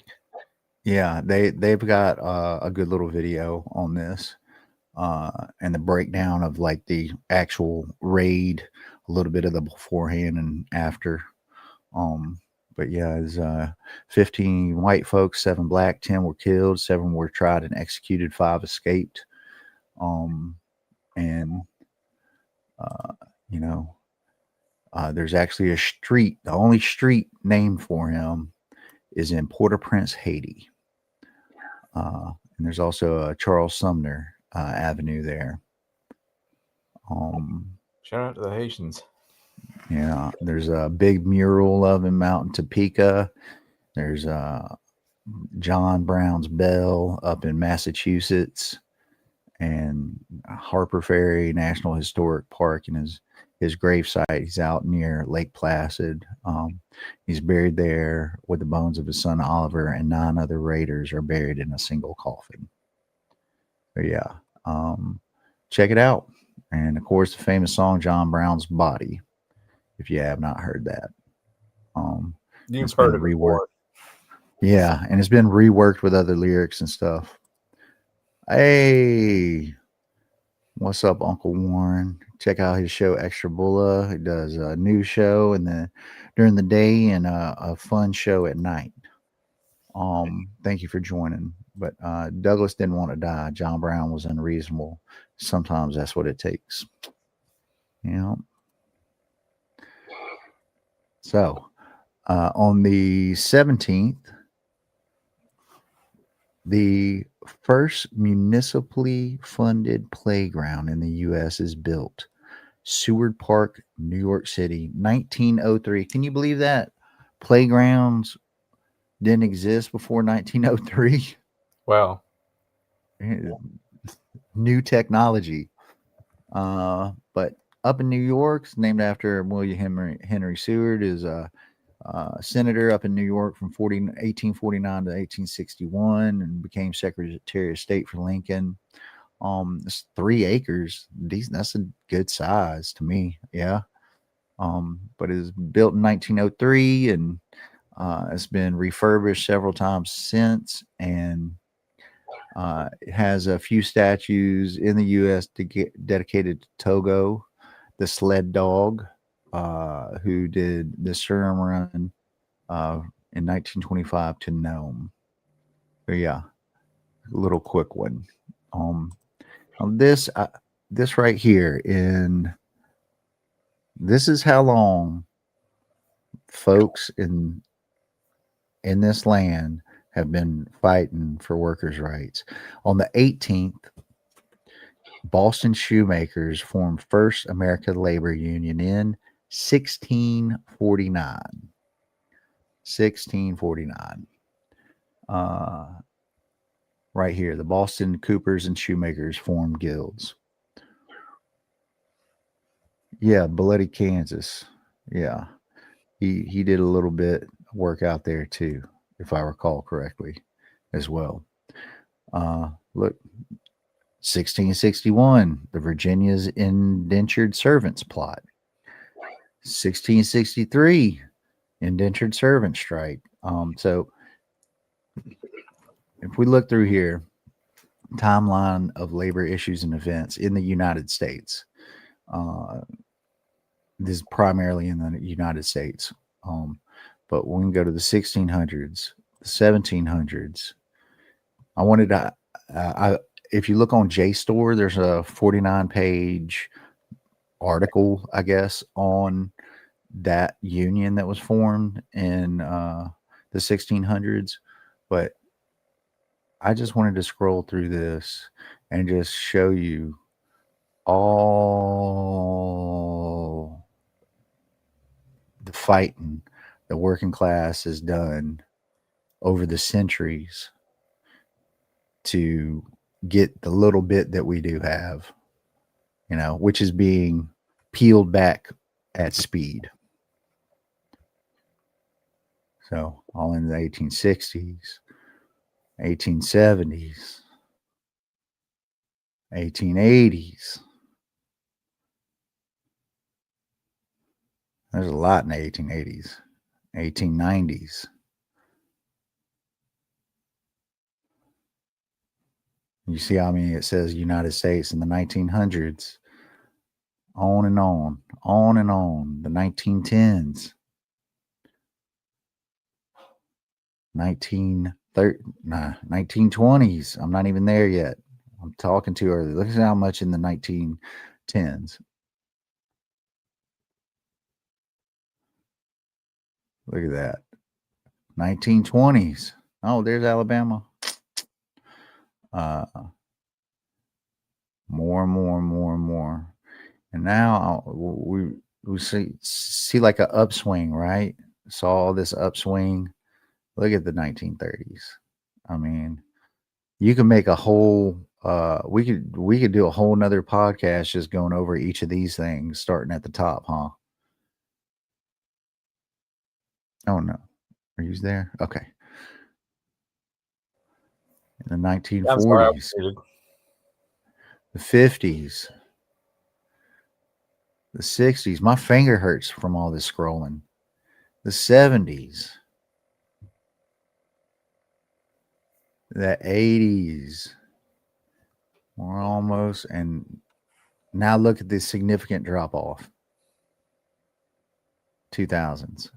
Yeah, they've got a good little video on this and the breakdown of like the actual raid, a little bit of the beforehand and after. But yeah, it's 15 white folks, 7 black, 10 were killed, 7 were tried and executed, 5 escaped. And there's actually a street. The only street named for him is in Port-au-Prince, Haiti. And there's also a Charles Sumner Avenue there. Shout out to the Haitians. Yeah, there's a big mural of him out in Topeka. There's John Brown's Bell up in Massachusetts, and Harper Ferry National Historic Park and his gravesite. He's out near Lake Placid. He's buried there with the bones of his son Oliver, and 9 other raiders are buried in a single coffin. But yeah, check it out. And of course, the famous song "John Brown's Body." If you have not heard that, You've it's heard been it reworked. before. Yeah, and it's been reworked with other lyrics and stuff. Hey, what's up, Uncle Warren? Check out his show Extra Bulla. He does a news show and then during the day and a fun show at night. Thank you for joining. But Douglas didn't want to die. John Brown was unreasonable. Sometimes that's what it takes. You know. So on the 17th, the first municipally funded playground in the U.S. is built. Seward Park, New York City, 1903. Can you believe that? Playgrounds didn't exist before 1903. Wow. New technology. But up in New York, it's named after William Henry Seward, is a senator up in New York from 1849 to 1861 and became Secretary of State for Lincoln. It's 3 acres. That's a good size to me. Yeah. But it was built in 1903 and it's been refurbished several times since, and it has a few statues in the U.S. dedicated to Togo, the sled dog, who did the Surin Run in 1925 to Nome. But yeah, a little quick one. This this right here this is how long folks in this land have been fighting for workers' rights. On the 18th, Boston shoemakers formed First American Labor Union in 1649. 1649. Right here, the Boston Coopers and Shoemakers formed guilds. Yeah, Bloody Kansas. Yeah, he did a little bit of work out there too, if I recall correctly, as well. Look, 1661, the Virginia's indentured servants plot. 1663, indentured servant strike. So if we look through here, timeline of labor issues and events in the United States. This is primarily in the United States. But we can go to the 1600s, the 1700s. I wanted to, if you look on JSTOR, there's a 49-page article, I guess, on that union that was formed in the 1600s. But I just wanted to scroll through this and just show you all the fighting the working class has done over the centuries to get the little bit that we do have, which is being peeled back at speed. So all in the 1860s, 1870s, 1880s. There's a lot in the 1880s, 1890s. You see how many it says United States in the 1900s, on and on, on and on. The 1910s, 1920s. I'm not even there yet. I'm talking too early. Look at how much in the 1910s. Look at that. 1920s. Oh, there's Alabama. More and more and more and more. And now we see like an upswing, right? Saw all this upswing. Look at the 1930s. I mean, you can make a whole we could do a whole nother podcast just going over each of these things, starting at the top, huh? Oh no. Are you there? Okay. In the I'm sorry, I 1940s, was muted. the 50s, the 60s. My finger hurts from all this scrolling. The 70s, the 80s. We're almost, and now look at this significant drop off. 2000s,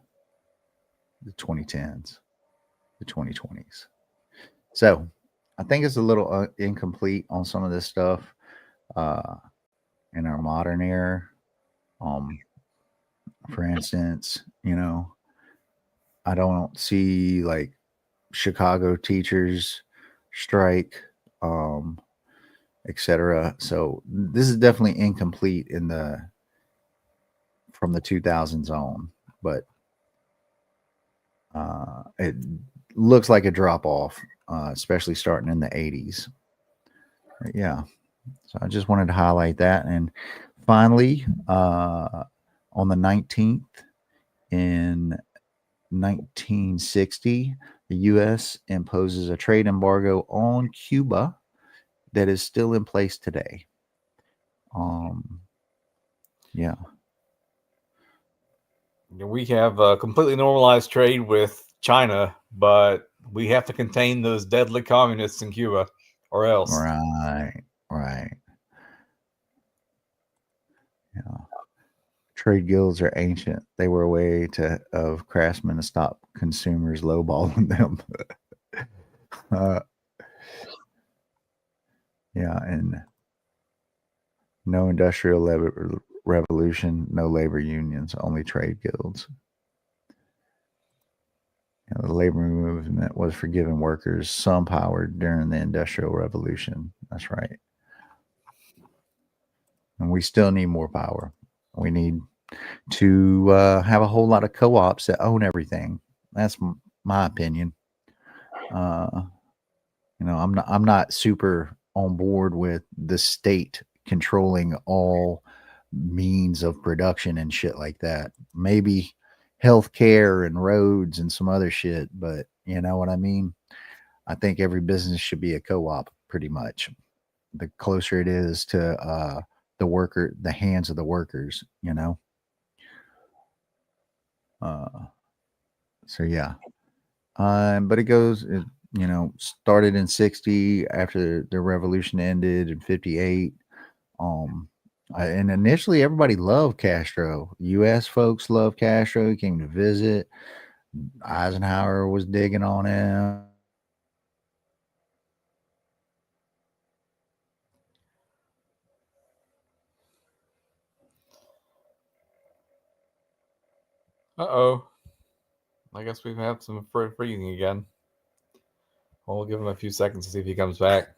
the 2010s, the 2020s. So I think it's a little incomplete on some of this stuff uh, in our modern era. For instance, I don't see like Chicago teachers strike, etc. So this is definitely incomplete in the from the 2000s on, but it looks like a drop off, especially starting in the 80s. But yeah, so I just wanted to highlight that. And finally, on the 19th in 1960, the U.S. imposes a trade embargo on Cuba that is still in place today. Yeah. We have completely normalized trade with China, but we have to contain those deadly communists in Cuba, or else. Right. Right. Yeah. Trade guilds are ancient. They were a way of craftsmen to stop consumers lowballing them. Yeah, and no industrial revolution, no labor unions, only trade guilds. The labor movement was for giving workers some power during the Industrial Revolution. That's right. And we still need more power. We need to have a whole lot of co-ops that own everything. That's my opinion. I'm not super on board with the state controlling all means of production and shit like that. Maybe healthcare and roads and some other shit, but you know what I mean? I think every business should be a co-op pretty much. The closer it is to the hands of the workers, Uh, so yeah. But started in 60 after the revolution ended in 58. And initially everybody loved Castro. US folks loved Castro. He came to visit. Eisenhower was digging on him. Uh-oh. I guess we've had some freezing again. We'll give him a few seconds to see if he comes back.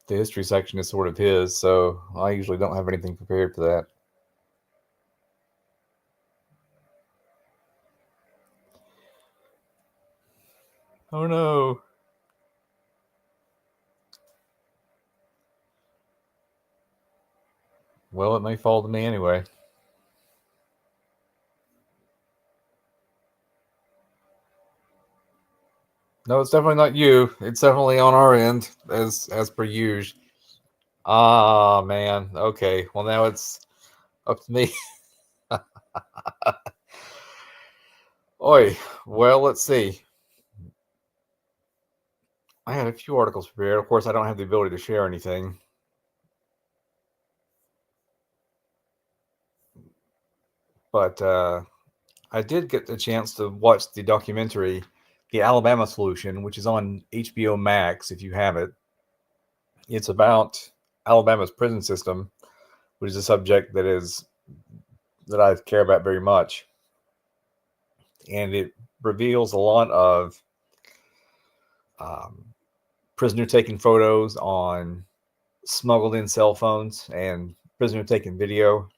The history section is sort of his, so I usually don't have anything prepared for that. Oh no. Well, it may fall to me anyway. No, it's definitely not you. It's definitely on our end, as per usual. Ah, man. Okay. Well, now it's up to me. Oi. Well, let's see. I had a few articles prepared. Of course, I don't have the ability to share anything. But I did get the chance to watch the documentary, The Alabama Solution, which is on HBO Max if you have it. It's about Alabama's prison system, which is a subject that I care about very much. And it reveals a lot of prisoner taking photos on smuggled in cell phones and prisoner taking video.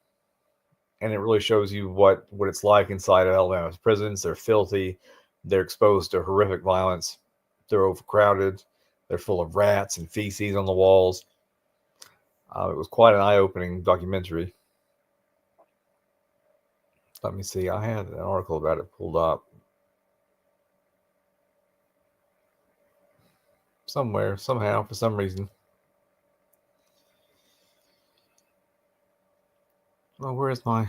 And it really shows you what it's like inside of Alabama's prisons. They're filthy. They're exposed to horrific violence. They're overcrowded. They're full of rats and feces on the walls. It was quite an eye-opening documentary. Let me see. I had an article about it pulled up somewhere, somehow, for some reason. Oh, where's my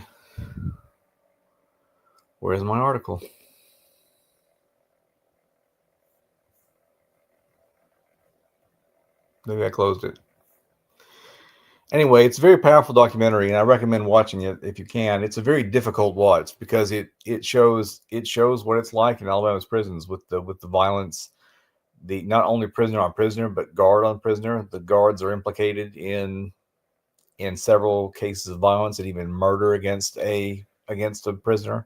article? Maybe I closed it. Anyway, it's a very powerful documentary, and I recommend watching it if you can. It's a very difficult watch because it shows what it's like in Alabama's prisons with the violence, the not only prisoner on prisoner but guard on prisoner. The guards are implicated in several cases of violence and even murder against a prisoner.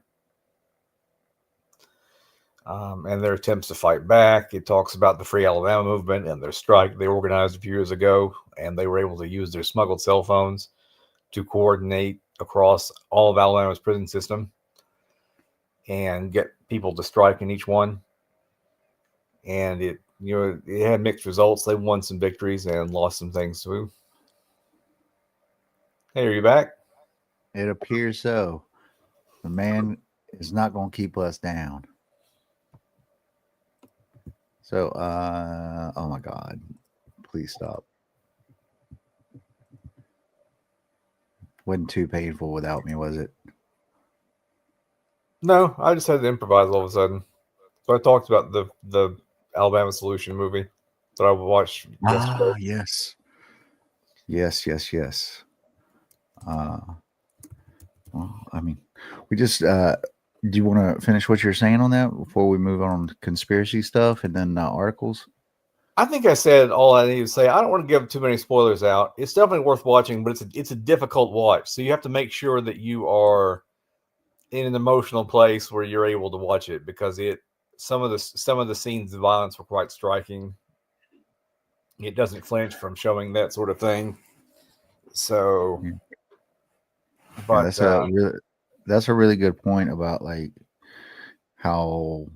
And their attempts to fight back. It talks about the Free Alabama movement and their strike they organized a few years ago, and they were able to use their smuggled cell phones to coordinate across all of Alabama's prison system and get people to strike in each one. And it had mixed results. They won some victories and lost some things too. Hey, are you back? It appears so. The man is not going to keep us down. So, oh my God, please stop. Wasn't too painful without me, was it? No, I just had to improvise all of a sudden. So I talked about the Alabama Solution movie that I watched yesterday. Yes. Well, I mean, we just do you want to finish what you're saying on that before we move on to conspiracy stuff and then articles? I think I said all I need to say. I don't want to give too many spoilers out. It's definitely worth watching, but it's a difficult watch. So you have to make sure that you are in an emotional place where you're able to watch it, because some of the scenes of violence were quite striking. It doesn't flinch from showing that sort of thing. So, Yeah. but that's a really good point about like how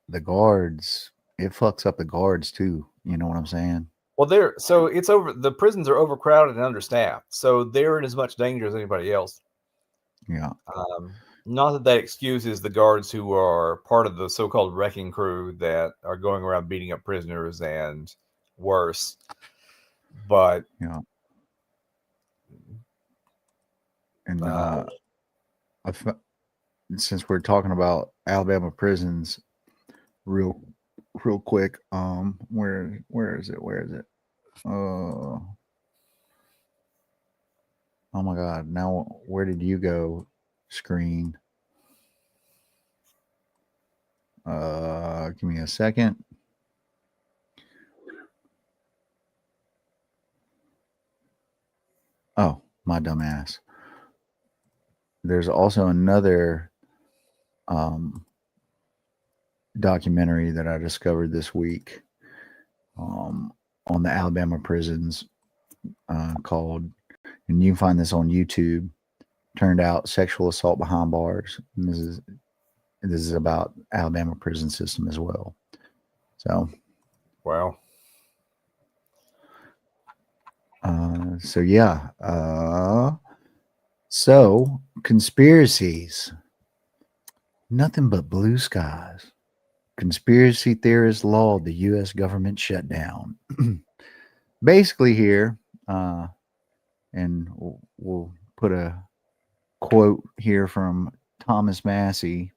the guards, it fucks up the guards too. You know what I'm saying? well, the prisons are overcrowded and understaffed, so they're in as much danger as anybody else. Yeah. Not that excuses the guards who are part of the so-called wrecking crew that are going around beating up prisoners and worse. But Yeah. And since we're talking about Alabama prisons, real quick, where is it? Oh my God! Now where did you go? Screen. Give me a second. Oh, my dumb ass. There's also another documentary that I discovered this week on the Alabama prisons called, and you can find this on YouTube, Turned Out Sexual Assault Behind Bars. And this is about Alabama prison system as well. So, wow. So yeah. So conspiracies. Nothing but blue skies. Conspiracy theorists laud the U.S. government shutdown. Basically, here, and we'll put a quote here from Thomas Massey.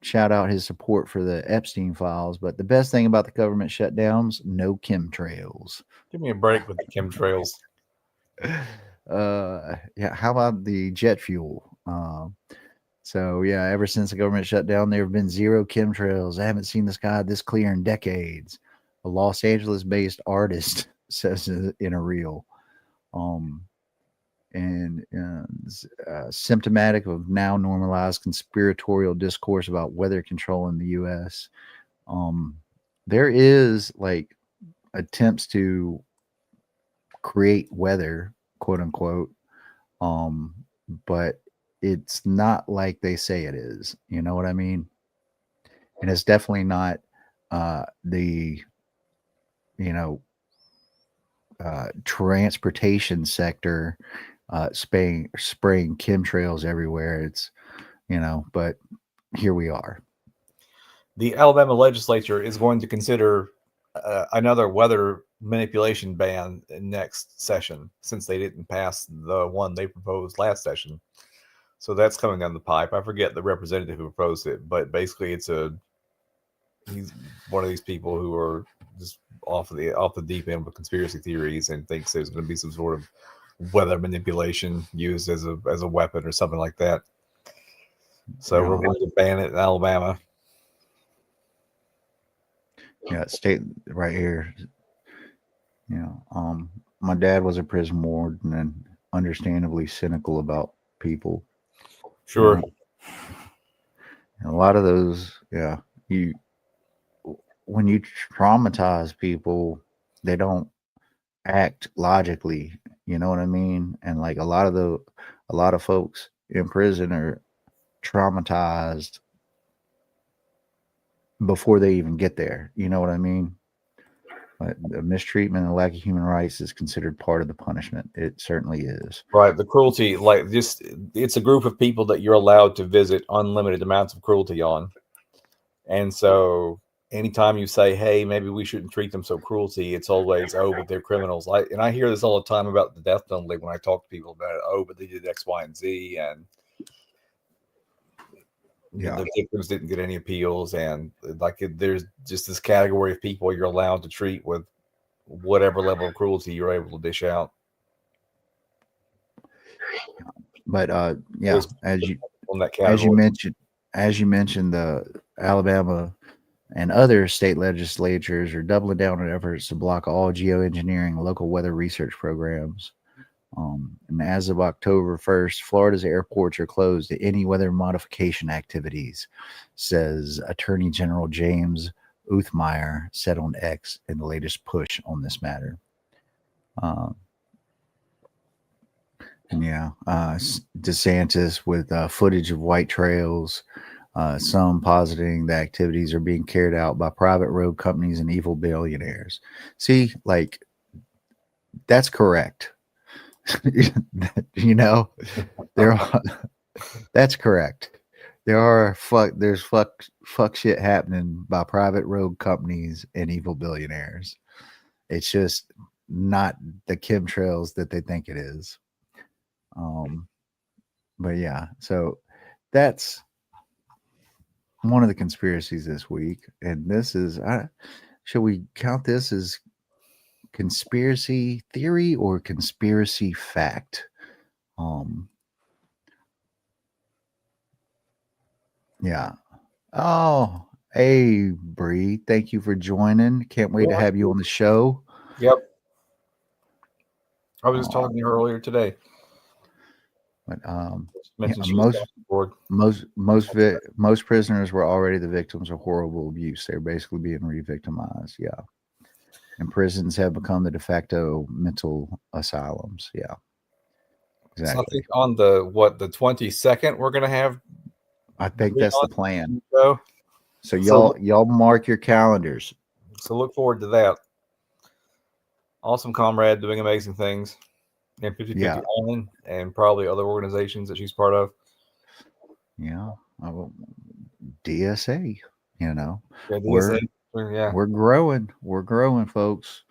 Shout out his support for the Epstein files. But the best thing about the government shutdowns, no chemtrails. Give me a break with the chemtrails. Yeah, how about the jet fuel? So yeah, ever since the government shut down, there have been zero chemtrails. I haven't seen the sky this clear in decades. A Los Angeles-based artist says in a reel. and symptomatic of now normalized conspiratorial discourse about weather control in the U.S. There is like attempts to create weather, quote unquote, but it's not like they say it is. You know what I mean? And it's definitely not the you know transportation sector spraying chemtrails everywhere. It's but here we are. The Alabama legislature is going to consider another weather manipulation ban next session, since they didn't pass the one they proposed last session. So that's coming down the pipe. I forget the representative who proposed it, but basically he's one of these people who are just off the deep end with conspiracy theories and thinks there's going to be some sort of weather manipulation used as a weapon or something like that. So we're going to ban it in Alabama. Yeah, state right here. My dad was a prison warden and understandably cynical about people. Sure. And a lot of those, when you traumatize people, they don't act logically. You know what I mean? And like a lot of folks in prison are traumatized before they even get there. You know what I mean? But the mistreatment and lack of human rights is considered part of the punishment. It certainly is. Right. The cruelty, like just, it's a group of people that you're allowed to visit unlimited amounts of cruelty on. And so anytime you say, hey, maybe we shouldn't treat them so cruelty, it's always, oh, but they're criminals. And I hear this all the time about the death penalty when I talk to people about it. Oh, but they did X, Y, and Z. And the victims didn't get any appeals. And like there's just this category of people you're allowed to treat with whatever level of cruelty you're able to dish out. But as you mentioned, the Alabama and other state legislatures are doubling down on efforts to block all geoengineering local weather research programs. And as of October 1st, Florida's airports are closed to any weather modification activities, says Attorney General James Uthmeyer said on X in the latest push on this matter. DeSantis with footage of white trails, some positing the activities are being carried out by private road companies and evil billionaires. See, like, that's correct. That's correct. There's fuck shit happening by private road companies and evil billionaires. It's just not the chemtrails that they think it is. But yeah, so that's one of the conspiracies this week. And this is, should we count this as conspiracy theory or conspiracy fact? Yeah. Oh, hey, Bree, thank you for joining. Can't wait to have you on the show. Yep. I was just talking to you earlier today. But most prisoners were already the victims of horrible abuse. They're basically being re-victimized. Yeah. And prisons have become the de facto mental asylums. Yeah. Exactly. So I think on the 22nd, we're gonna have. I think that's the plan. So y'all mark your calendars. So look forward to that. Awesome comrade doing amazing things. And 50/50 Island and probably other organizations that she's part of. Yeah. DSA, DSA. We're growing. We're growing, folks.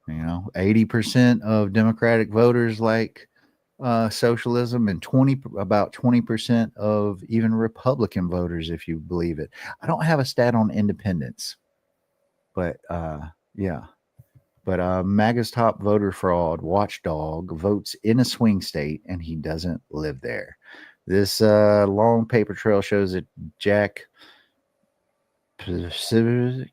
80% of Democratic voters like socialism, and about 20% of even Republican voters, if you believe it. I don't have a stat on independents, but yeah. But MAGA's top voter fraud watchdog votes in a swing state, and he doesn't live there. This long paper trail shows that Jack Posobiec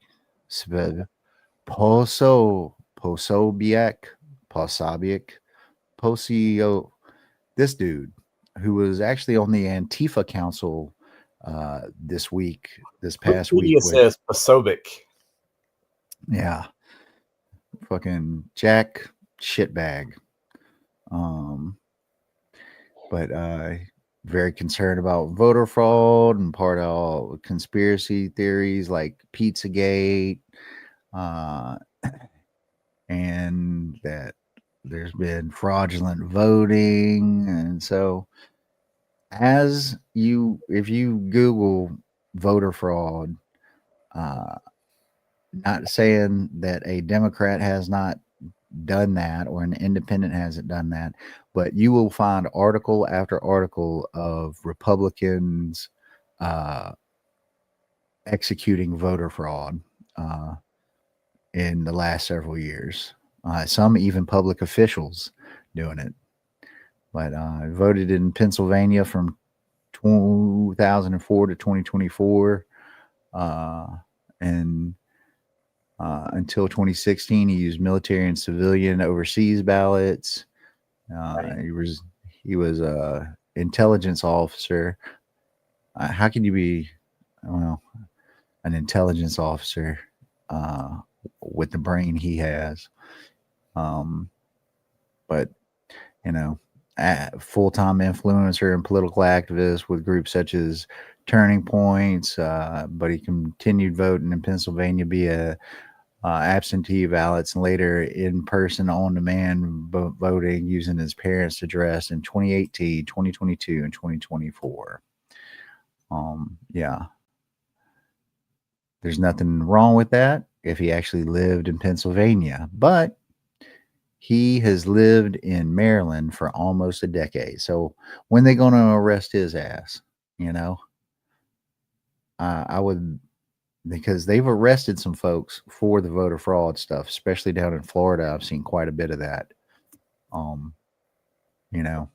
this dude who was actually on the Antifa Council this past week Wikipedia with, says Pasovic. yeah, fucking Jack shitbag. But very concerned about voter fraud and part of all conspiracy theories like Pizzagate, and that there's been fraudulent voting. And so, if you Google voter fraud, uh, not saying that a Democrat has not done that or an independent hasn't done that, but you will find article after article of Republicans uh, executing voter fraud uh, in the last several years. Some even public officials doing it. But I voted in Pennsylvania from 2004 to 2024. And until 2016, he used military and civilian overseas ballots. He was a intelligence officer. How can you be, well, an intelligence officer uh, with the brain he has? But you know, full-time influencer and political activist with groups such as Turning Points. But he continued voting in Pennsylvania via absentee ballots and later in-person on-demand voting using his parents' address in 2018, 2022, and 2024. Yeah. There's nothing wrong with that if he actually lived in Pennsylvania, but he has lived in Maryland for almost a decade. So when they going to arrest his ass? You know, I would, because they've arrested some folks for the voter fraud stuff, especially down in Florida. I've seen quite a bit of that. Um, you know,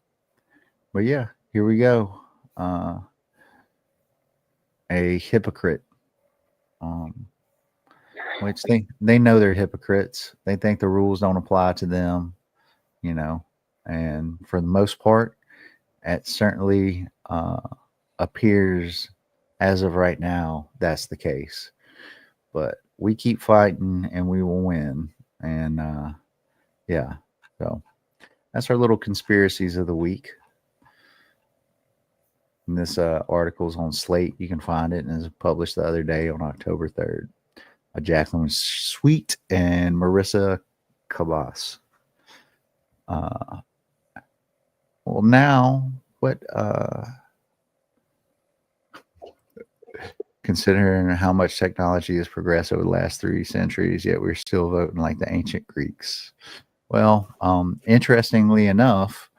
but yeah, here we go. A hypocrite. Um, which they know they're hypocrites. They think the rules don't apply to them, you know, and for the most part, it certainly appears as of right now that's the case. But we keep fighting and we will win. And yeah, so that's our little conspiracies of the week. And this article is on Slate. You can find it, and it was published the other day on October 3rd. Jacqueline Sweet and Marissa Cabas. Well, now, what, considering how much technology has progressed over the last 3 centuries, yet we're still voting like the ancient Greeks. Well, interestingly enough,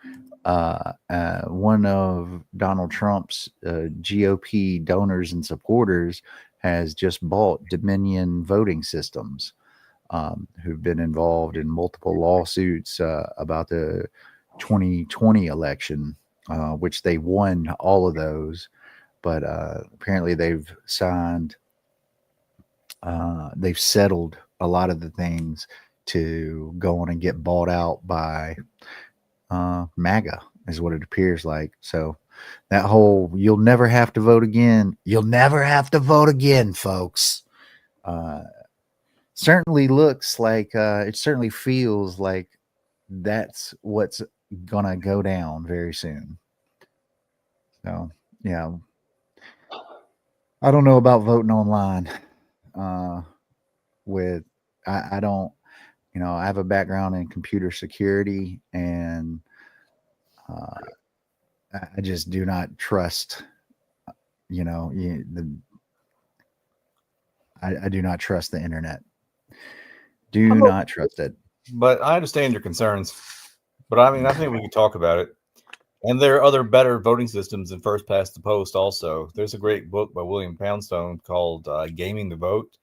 one of Donald Trump's GOP donors and supporters has just bought Dominion voting systems, who've been involved in multiple lawsuits about the 2020 election, which they won all of those. But apparently they've settled a lot of the things to go on and get bought out by MAGA, is what it appears like. So that whole "you'll never have to vote again," you'll never have to vote again, folks. Certainly looks like it certainly feels like that's what's gonna go down very soon. So yeah, I don't know about voting online. With I don't, I have a background in computer security, and I just do not trust. I do not trust the internet. Do not trust it. But I understand your concerns. But I mean, I think we can talk about it. And there are other better voting systems than first past the post also. There's a great book by William Poundstone called Gaming the Vote,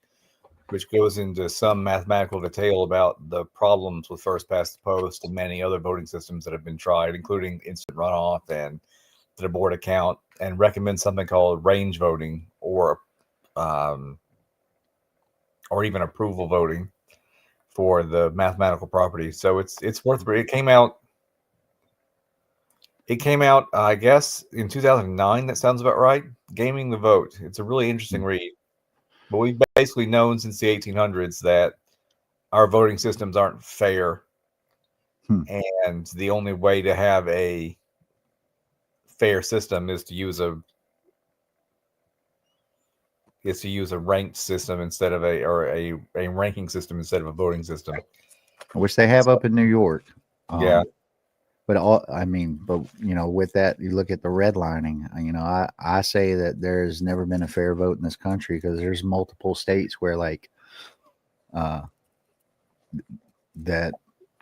which goes into some mathematical detail about the problems with first past the post and many other voting systems that have been tried, including instant runoff and the board account, and recommends something called range voting or even approval voting for the mathematical property. So it's worth it. It came out It came out, I guess, in 2009. That sounds about right. Gaming the Vote. It's a really interesting read. But we've basically known since the 1800s that our voting systems aren't fair. And the only way to have a fair system is to use a ranked system instead of a ranking system instead of a voting system. Which they have up in New York. Yeah. But with that, you look at the redlining. I say that there's never been a fair vote in this country because there's multiple states where that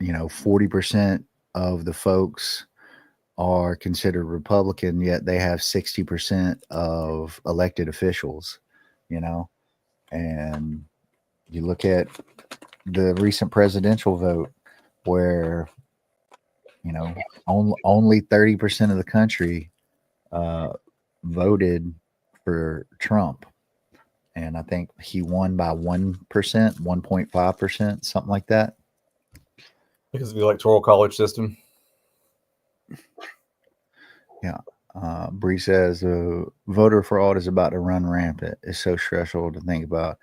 40% of the folks are considered Republican, yet they have 60% of elected officials. And you look at the recent presidential vote where only 30% of the country voted for Trump, and I think he won by 1%, 1.5%, something like that. Because of the electoral college system. Yeah. Bree says voter fraud is about to run rampant. It's so stressful to think about.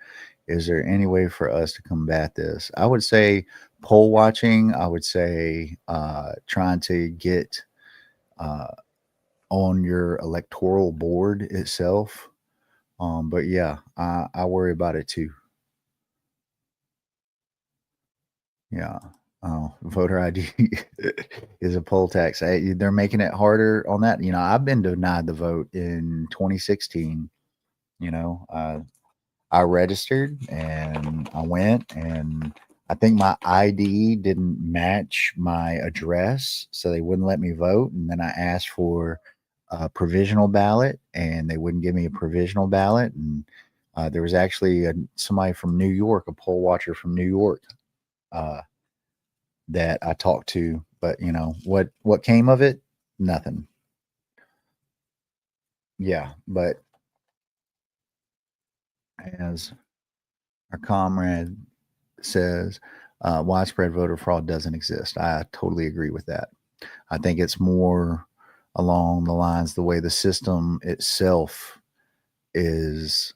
Is there any way for us to combat this? I would say poll watching. I would say trying to get on your electoral board itself. But yeah, I worry about it too. Yeah. Voter ID is a poll tax. They're making it harder on that. I've been denied the vote in 2016. I registered and I went, and I think my ID didn't match my address, so they wouldn't let me vote. And then I asked for a provisional ballot, and they wouldn't give me a provisional ballot. And there was actually somebody from New York, a poll watcher from New York, that I talked to. But what came of it? Nothing. Yeah, but as our comrade says, widespread voter fraud doesn't exist. I totally agree with that. I think it's more along the lines the way the system itself is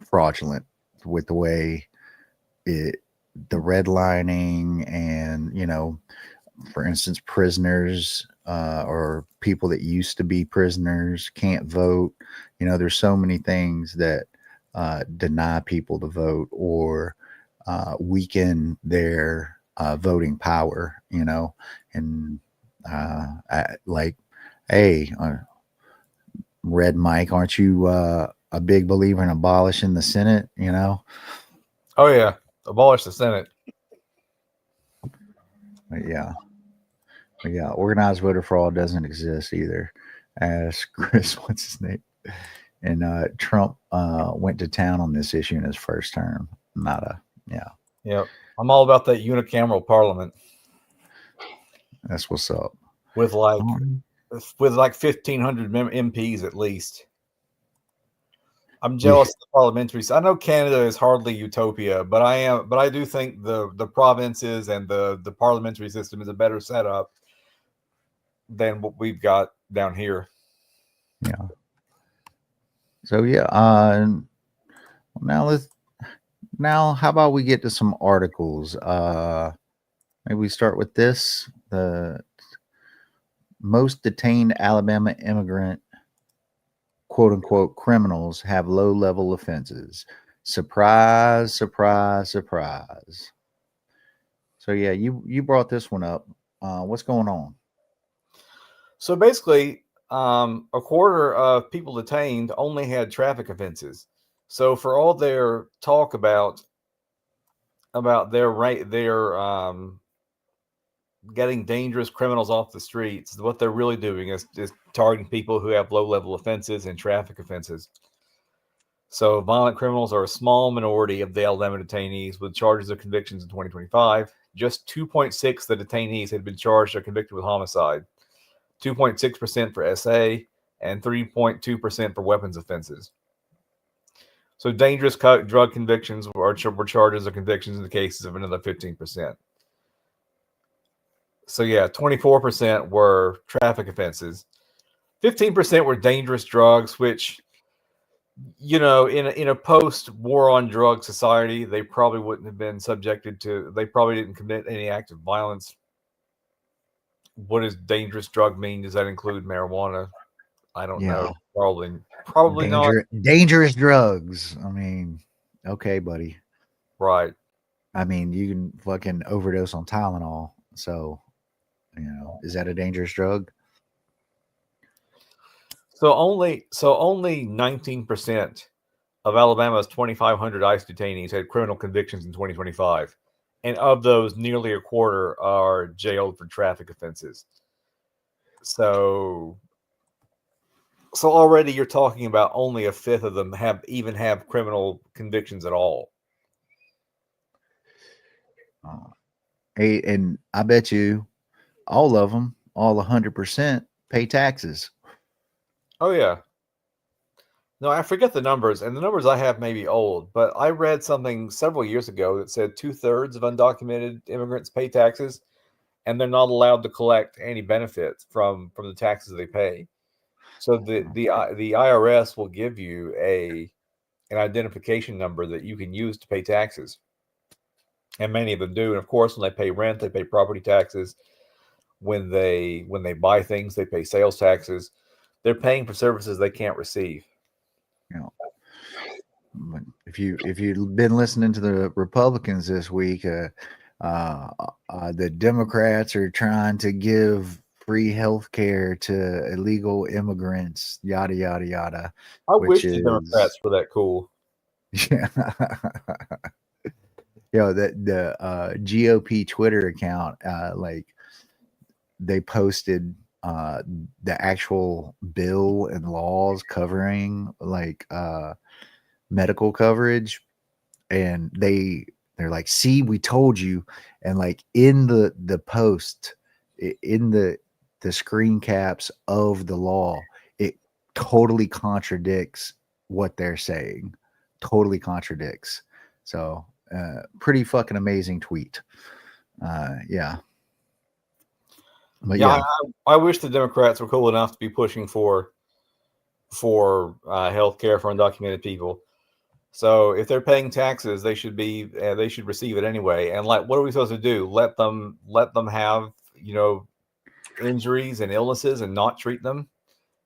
fraudulent, with the way the redlining and for instance, prisoners or people that used to be prisoners can't vote. There's so many things that deny people the vote or weaken their voting power, and hey, Red Mike, aren't you a big believer in abolishing the Senate? Oh yeah, abolish the Senate. But yeah, organized voter fraud doesn't exist either. As Chris, what's his name? And Trump went to town on this issue in his first term. Yeah. I'm all about that unicameral parliament. That's what's up. With like 1,500 MPs at least. I'm jealous of the parliamentary. I know Canada is hardly utopia, but I do think the provinces and the parliamentary system is a better setup than what we've got down here. Yeah. So yeah, now how about we get to some articles? Maybe we start with this. The most detained Alabama immigrant quote unquote criminals have low level offenses. Surprise, surprise, surprise. So yeah, you brought this one up. What's going on? So basically, a quarter of people detained only had traffic offenses. So for all their talk about their getting dangerous criminals off the streets, what they're really doing is just targeting people who have low level offenses and traffic offenses. So violent criminals are a small minority of the Alabama detainees with charges of convictions in 2025. Just 2.6% of the detainees had been charged or convicted with homicide, 2.6% for SA, and 3.2% for weapons offenses. So dangerous drug convictions were charges or convictions in the cases of another 15%. So yeah, 24% were traffic offenses. 15% were dangerous drugs, which, you know, in a post-war on drug society, they probably wouldn't have been subjected to. They probably didn't commit any act of violence. What does dangerous drug mean? Does that include marijuana? I don't Yeah. know. Probably not. Dangerous drugs. I mean, okay, buddy. Right. I mean, you can fucking overdose on Tylenol. So, is that a dangerous drug? So only 19% of Alabama's 2,500 ICE detainees had criminal convictions in 2025, and of those, nearly a quarter are jailed for traffic offenses. So already you're talking about only a fifth of them have criminal convictions at all. Hey, and I bet you all of them, all 100%, pay taxes. Oh yeah. No, I forget the numbers, and the numbers I have may be old, but I read something several years ago that said 2/3 of undocumented immigrants pay taxes, and they're not allowed to collect any benefits from the taxes they pay. So the IRS will give you an identification number that you can use to pay taxes, and many of them do. And of course, when they pay rent, they pay property taxes. When they buy things, they pay sales taxes. They're paying for services they can't receive. You know, but if you've been listening to the Republicans this week, the Democrats are trying to give free health care to illegal immigrants, yada yada yada, I which wish the is Democrats were that cool. yeah. The GOP Twitter account, like they posted the actual bill and laws covering like medical coverage, and they're like, see, we told you. And like in the post, in the screen caps of the law, it totally contradicts what they're saying. Totally contradicts. So pretty fucking amazing tweet. Yeah. But Yeah, yeah. I wish the Democrats were cool enough to be pushing for health care for undocumented people. So if they're paying taxes, they should receive it anyway. And like, what are we supposed to do? Let them have, injuries and illnesses and not treat them?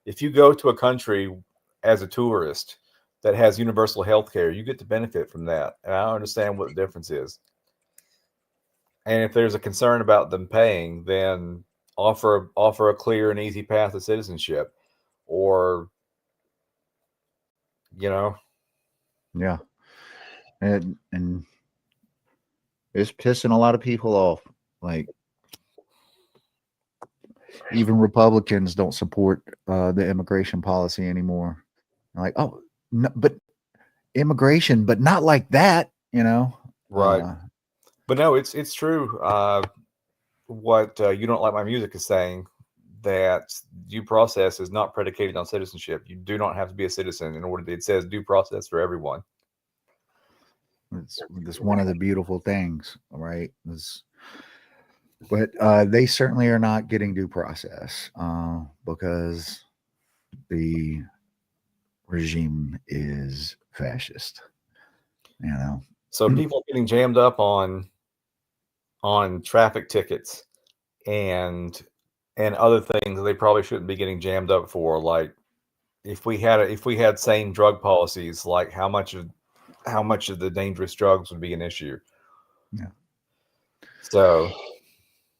If you go to a country as a tourist that has universal health care, you get to benefit from that. And I don't understand what the difference is. And if there's a concern about them paying, then offer a clear and easy path to citizenship, or you know, Yeah. And it's pissing a lot of people off. Like even Republicans don't support the immigration policy anymore. Like, oh, no, but immigration, but not like that, right? But no, it's true. What You don't like my music is saying that due process is not predicated on citizenship. You do not have to be a citizen in order. It says due process for everyone. It's one of the beautiful things, right? But they certainly are not getting due process because the regime is fascist. So people getting jammed up on traffic tickets and other things they probably shouldn't be getting jammed up for. Like if we had sane drug policies, like how much of the dangerous drugs would be an issue. Yeah. So,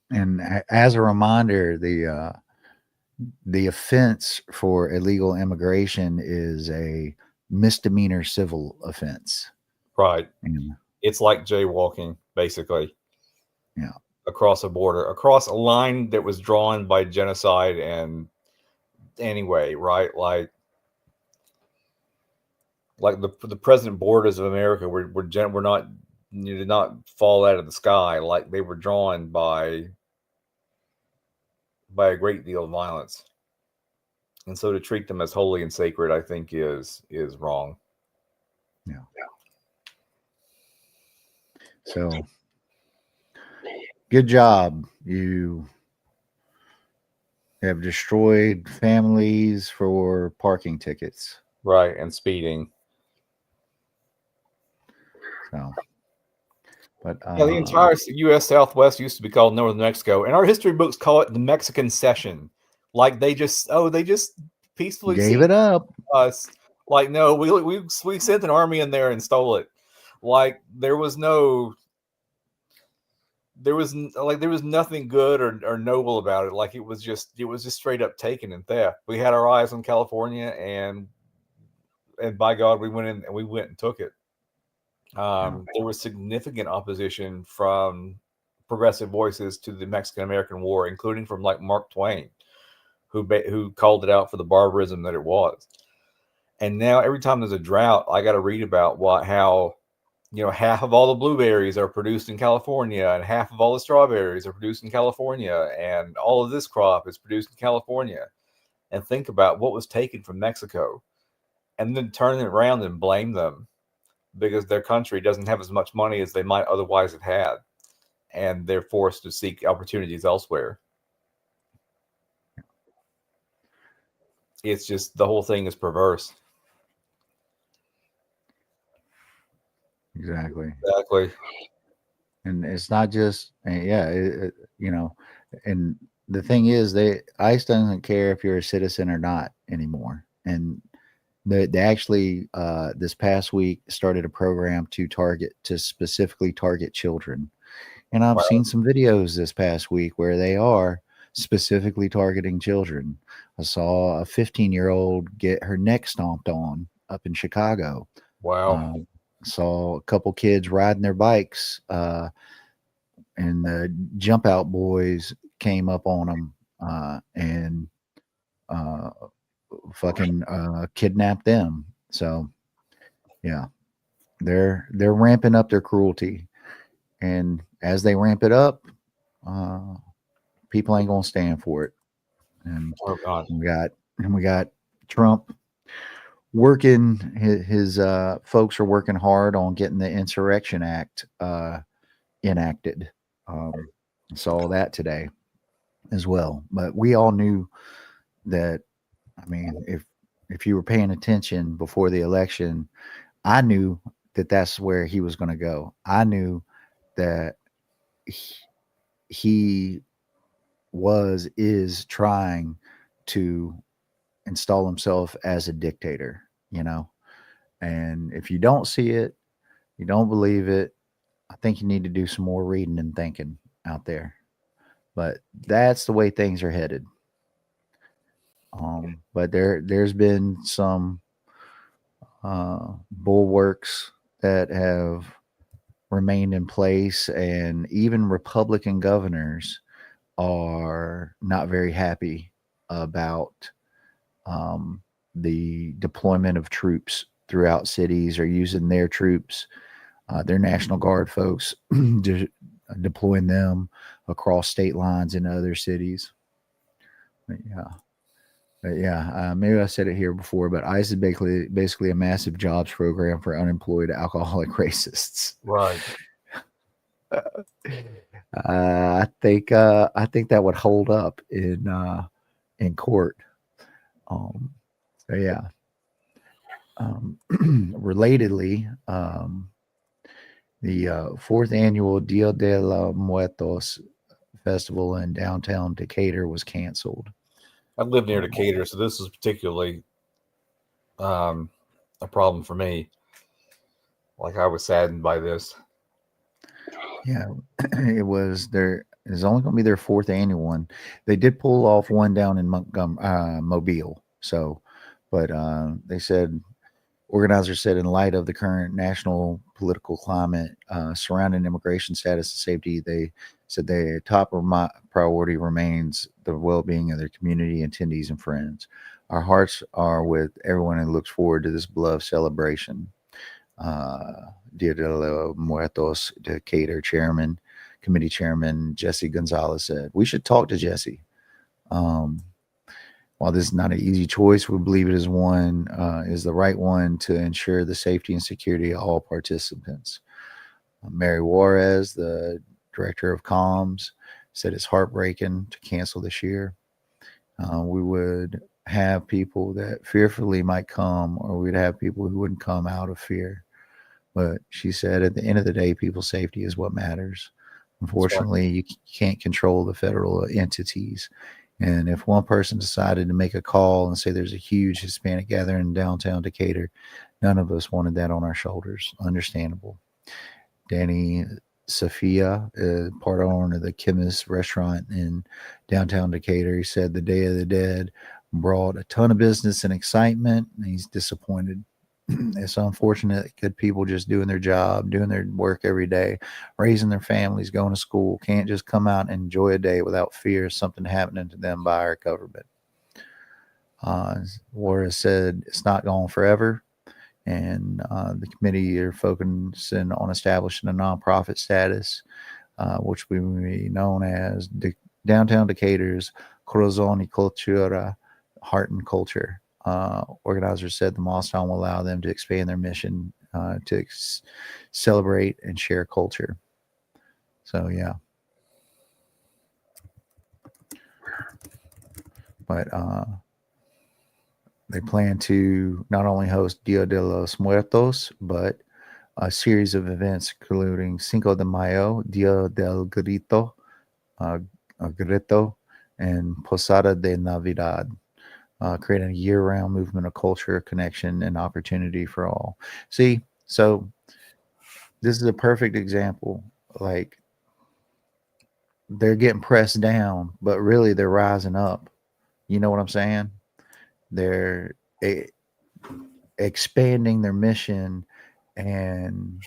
and as a reminder, the offense for illegal immigration is a misdemeanor civil offense. right. And, It's like jaywalking, basically. yeah. Across a border, across a line that was drawn by genocide. And anyway, right? Like the present borders of America were not, did not fall out of the sky. Like they were drawn by a great deal of violence. And so to treat them as holy and sacred, I think is wrong. Yeah. So Good job. You have destroyed families for parking tickets. Right, and speeding. So, but Yeah, the entire U.S. Southwest used to be called Northern Mexico, and our history books call it the Mexican Cession. Like they just peacefully gave ceded it up. us. Like no, we sent an army in there and stole it. Like there was nothing good or noble about it. Like it was just straight up taken and theft. We had our eyes on California, and by God, we went in and we went and took it. Yeah, There was significant opposition from progressive voices to the Mexican American War, including from like Mark Twain, who called it out for the barbarism that it was. And now every time there's a drought, I got to read about how half of all the blueberries are produced in California, and half of all the strawberries are produced in California, and all of this crop is produced in California. And think about what was taken from Mexico, and then turn it around and blame them because their country doesn't have as much money as they might otherwise have had, and they're forced to seek opportunities elsewhere. It's just the whole thing is perverse. exactly. Exactly. And it's not just, yeah, and the thing is, ICE doesn't care if you're a citizen or not anymore. And they actually this past week started a program to specifically target children. And I've Wow. seen some videos this past week where they are specifically targeting children. I saw a 15-year-old get her neck stomped on up in Chicago. Wow. Uh, saw a couple kids riding their bikes, and the jump out boys came up on them and uh, fucking kidnapped them. So yeah, they're ramping up their cruelty, and as they ramp it up, uh, people ain't gonna stand for it. And Oh God. we got Trump working. His folks are working hard on getting the Insurrection Act enacted. Um, saw that today as well. But we all knew that. I mean, if you were paying attention before the election, I knew that that's where he was going to go. I knew that he is trying to install himself as a dictator, you know. And if you don't see it, you don't believe it, I think you need to do some more reading and thinking out there. But that's the way things are headed. But there's been some bulwarks that have remained in place, and even Republican governors are not very happy about um, the deployment of troops throughout cities, or using their troops, their National Guard folks, deploying them across state lines in other cities. But yeah. Maybe I said it here before, but ICE is basically a massive jobs program for unemployed alcoholic racists. Right. I think that would hold up in court. Um, so yeah. Relatedly, the fourth annual Dia de los Muertos festival in downtown Decatur was canceled. I live near Um, Decatur, so this is particularly a problem for me. Like I was saddened by this. yeah, it was there. It's only going to be their fourth annual one. They did pull off one down in Mobile. So, but they said, organizers said, in light of the current national political climate surrounding immigration status and safety, they said their top priority remains the well-being of their community, attendees, and friends. Our hearts are with everyone who looks forward to this beloved celebration. Dia de los Muertos Decatur committee chairman Jesse Gonzalez said, "We should talk to Jesse. Um, while this is not an easy choice, we believe it is the right one to ensure the safety and security of all participants." Mary Juarez, the director of comms, said it's heartbreaking to cancel this year. We would have people that fearfully might come, or we'd have people who wouldn't come out of fear. But she said at the end of the day, people's safety is what matters. Unfortunately, you can't control the federal entities. And if one person decided to make a call and say there's a huge Hispanic gathering in downtown Decatur, none of us wanted that on our shoulders. Understandable. Danny Sophia, part owner of the Chemist restaurant in downtown Decatur, he said the Day of the Dead brought a ton of business and excitement, and he's disappointed. It's unfortunate. Good people just doing their job, doing their work every day, raising their families, going to school, can't just come out and enjoy a day without fear of something happening to them by our government. Laura said it's not gone forever, and the committee are focusing on establishing a nonprofit status, which will be known as Downtown Decatur's Corazon y Cultura, Heart and Culture. Organizers said the milestone will allow them to expand their mission to celebrate and share culture. So, yeah. But they plan to not only host Dia de los Muertos, but a series of events including Cinco de Mayo, Dia del Grito, and Posada de Navidad. Creating a year-round movement of culture, connection, and opportunity for all. See, so this is a perfect example. Like, they're getting pressed down, but really they're rising up. You know what I'm saying? They're expanding their mission and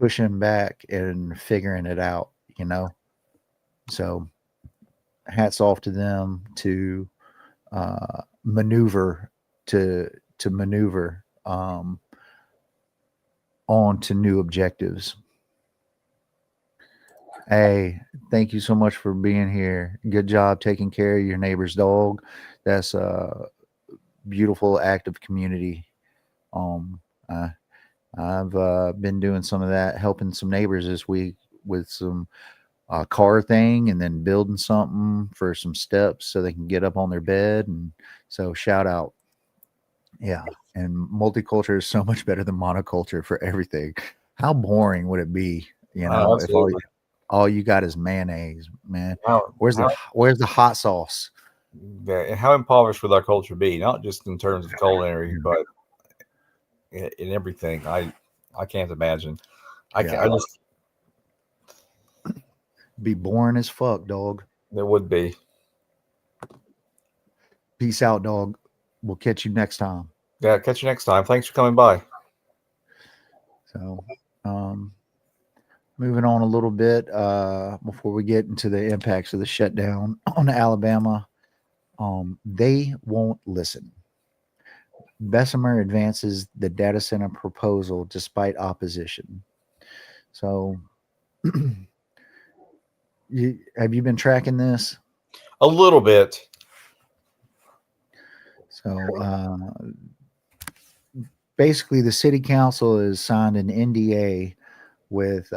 pushing back and figuring it out, you know? So hats off to them to maneuver on to new objectives. Hey, thank you so much for being here. Good job taking care of your neighbor's dog. That's a beautiful act of community. I've been doing some of that, helping some neighbors this week with some car thing, and then building something for some steps so they can get up on their bed. And so shout out. Yeah. And multicultural is so much better than monoculture for everything. How boring would it be, you know, if all you got is mayonnaise, man? Where's the hot sauce? Yeah, and how impoverished would our culture be? Not just in terms of culinary, but in everything. I can't imagine. I just be boring as fuck, dog. It would be. Peace out, dog. We'll catch you next time. Yeah, catch you next time. Thanks for coming by. So, moving on a little bit before we get into the impacts of the shutdown on Alabama. They won't listen. Bessemer advances the data center proposal despite opposition. So, have you been tracking this? A little bit. So, basically, the city council has signed an NDA with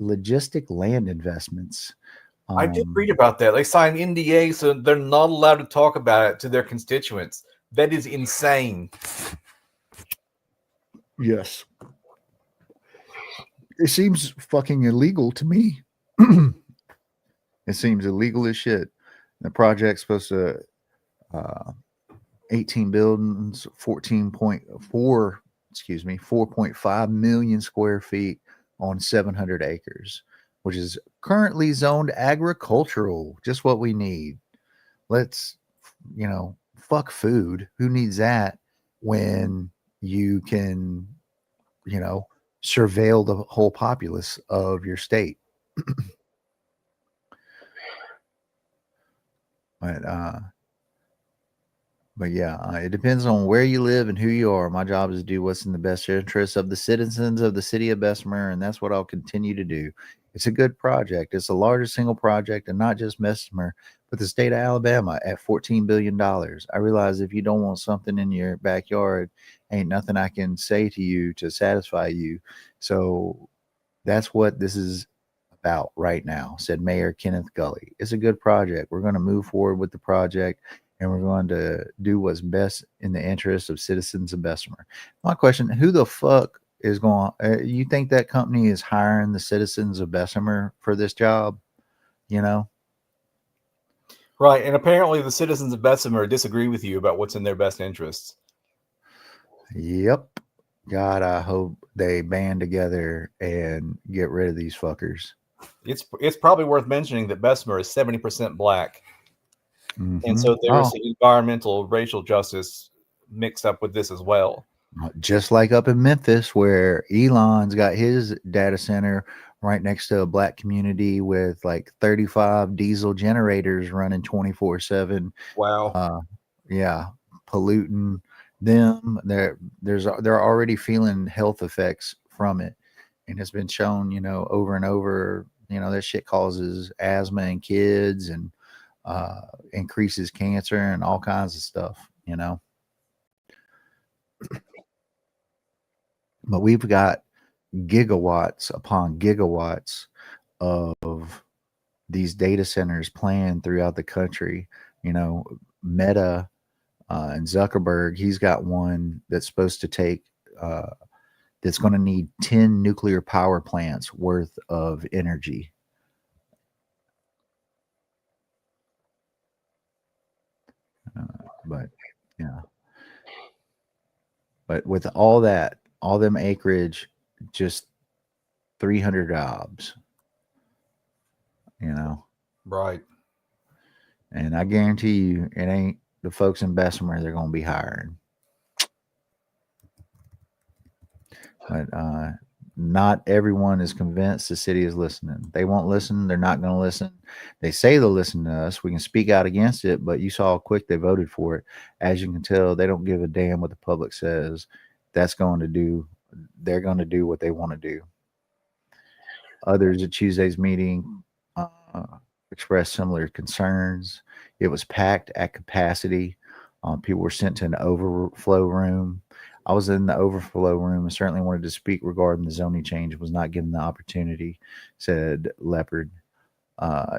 Logistic Land Investments. I did read about that. They signed NDA, so they're not allowed to talk about it to their constituents. That is insane. Yes. It seems fucking illegal to me. It seems illegal as shit. The project's supposed to 18 buildings, 4.5 million square feet on 700 acres, which is currently zoned agricultural. Just what we need. Let's, fuck food. Who needs that when you can, surveil the whole populace of your state? But yeah, it depends on where you live and who you are. My job is to do what's in the best interest of the citizens of the city of Bessemer, and that's what I'll continue to do. It's a good project. It's the largest single project, and not just Bessemer, but the state of Alabama at $14 billion. I realize if you don't want something in your backyard, ain't nothing I can say to you to satisfy you. So that's what this is about right now, said Mayor Kenneth Gully. It's a good project. We're going to move forward with the project and we're going to do what's best in the interest of citizens of Bessemer. My question, who the fuck is going, you think that company is hiring the citizens of Bessemer for this job? You know? Right. And apparently the citizens of Bessemer disagree with you about what's in their best interests. Yep. God, I hope they band together and get rid of these fuckers. It's probably worth mentioning that Bessemer is 70% black. Mm-hmm. And so there's environmental racial justice mixed up with this as well. Just like up in Memphis, where Elon's got his data center right next to a black community with like 35 diesel generators running 24/7. Wow. Yeah, polluting them. They're already feeling health effects from it, and it's been shown, over and over. That shit causes asthma in kids and increases cancer and all kinds of stuff. But we've got gigawatts upon gigawatts of these data centers planned throughout the country. Meta and Zuckerberg, he's got one that's supposed to take, that's going to need 10 nuclear power plants worth of energy. But yeah. But with all them acreage, just 300 jobs, Right. And I guarantee you, it ain't the folks in Bessemer they're going to be hiring. But not everyone is convinced the city is listening. They won't listen. They're not going to listen. They say they'll listen to us. We can speak out against it, but you saw how quick they voted for it. As you can tell, they don't give a damn what the public says. They're going to do what they want to do. Others at Tuesday's meeting expressed similar concerns. It was packed at capacity. People were sent to an overflow room. I was in the overflow room and certainly wanted to speak regarding the zoning change. Was not given the opportunity, said Leopard.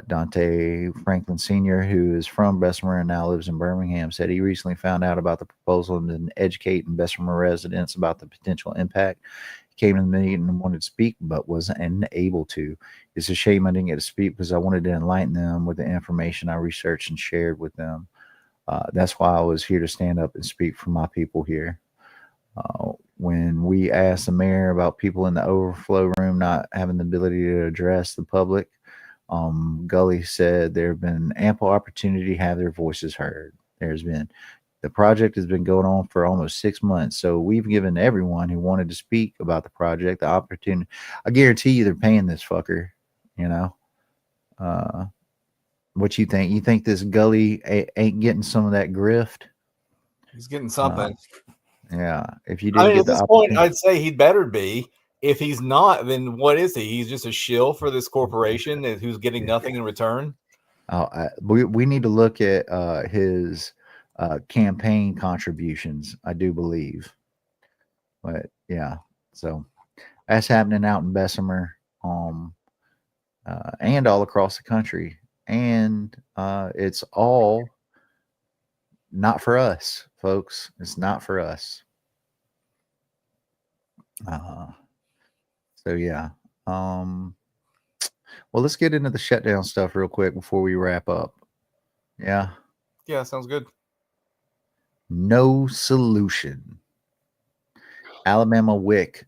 Dante Franklin Sr., who is from Bessemer and now lives in Birmingham, said he recently found out about the proposal and been educating Bessemer residents about the potential impact. He came to the meeting and wanted to speak, but was unable to. It's a shame I didn't get to speak because I wanted to enlighten them with the information I researched and shared with them. That's why I was here to stand up and speak for my people here. When we asked the mayor about people in the overflow room not having the ability to address the public, Gully said there have been ample opportunity to have their voices heard. The project has been going on for almost 6 months, so we've given everyone who wanted to speak about the project the opportunity. I guarantee you they're paying this fucker, what you think? You think this Gully ain't getting some of that grift? He's getting something. Yeah. If you didn't get at the this point, I'd say he'd better be. If he's not, then what is he? He's just a shill for this corporation who's getting nothing in return. We need to look at his campaign contributions, I do believe. But yeah, so that's happening out in Bessemer, and all across the country, and it's all not for us, folks. It's not for us. So yeah. Well, let's get into the shutdown stuff real quick before we wrap up. Yeah. Yeah, sounds good. No solution. Alabama WIC,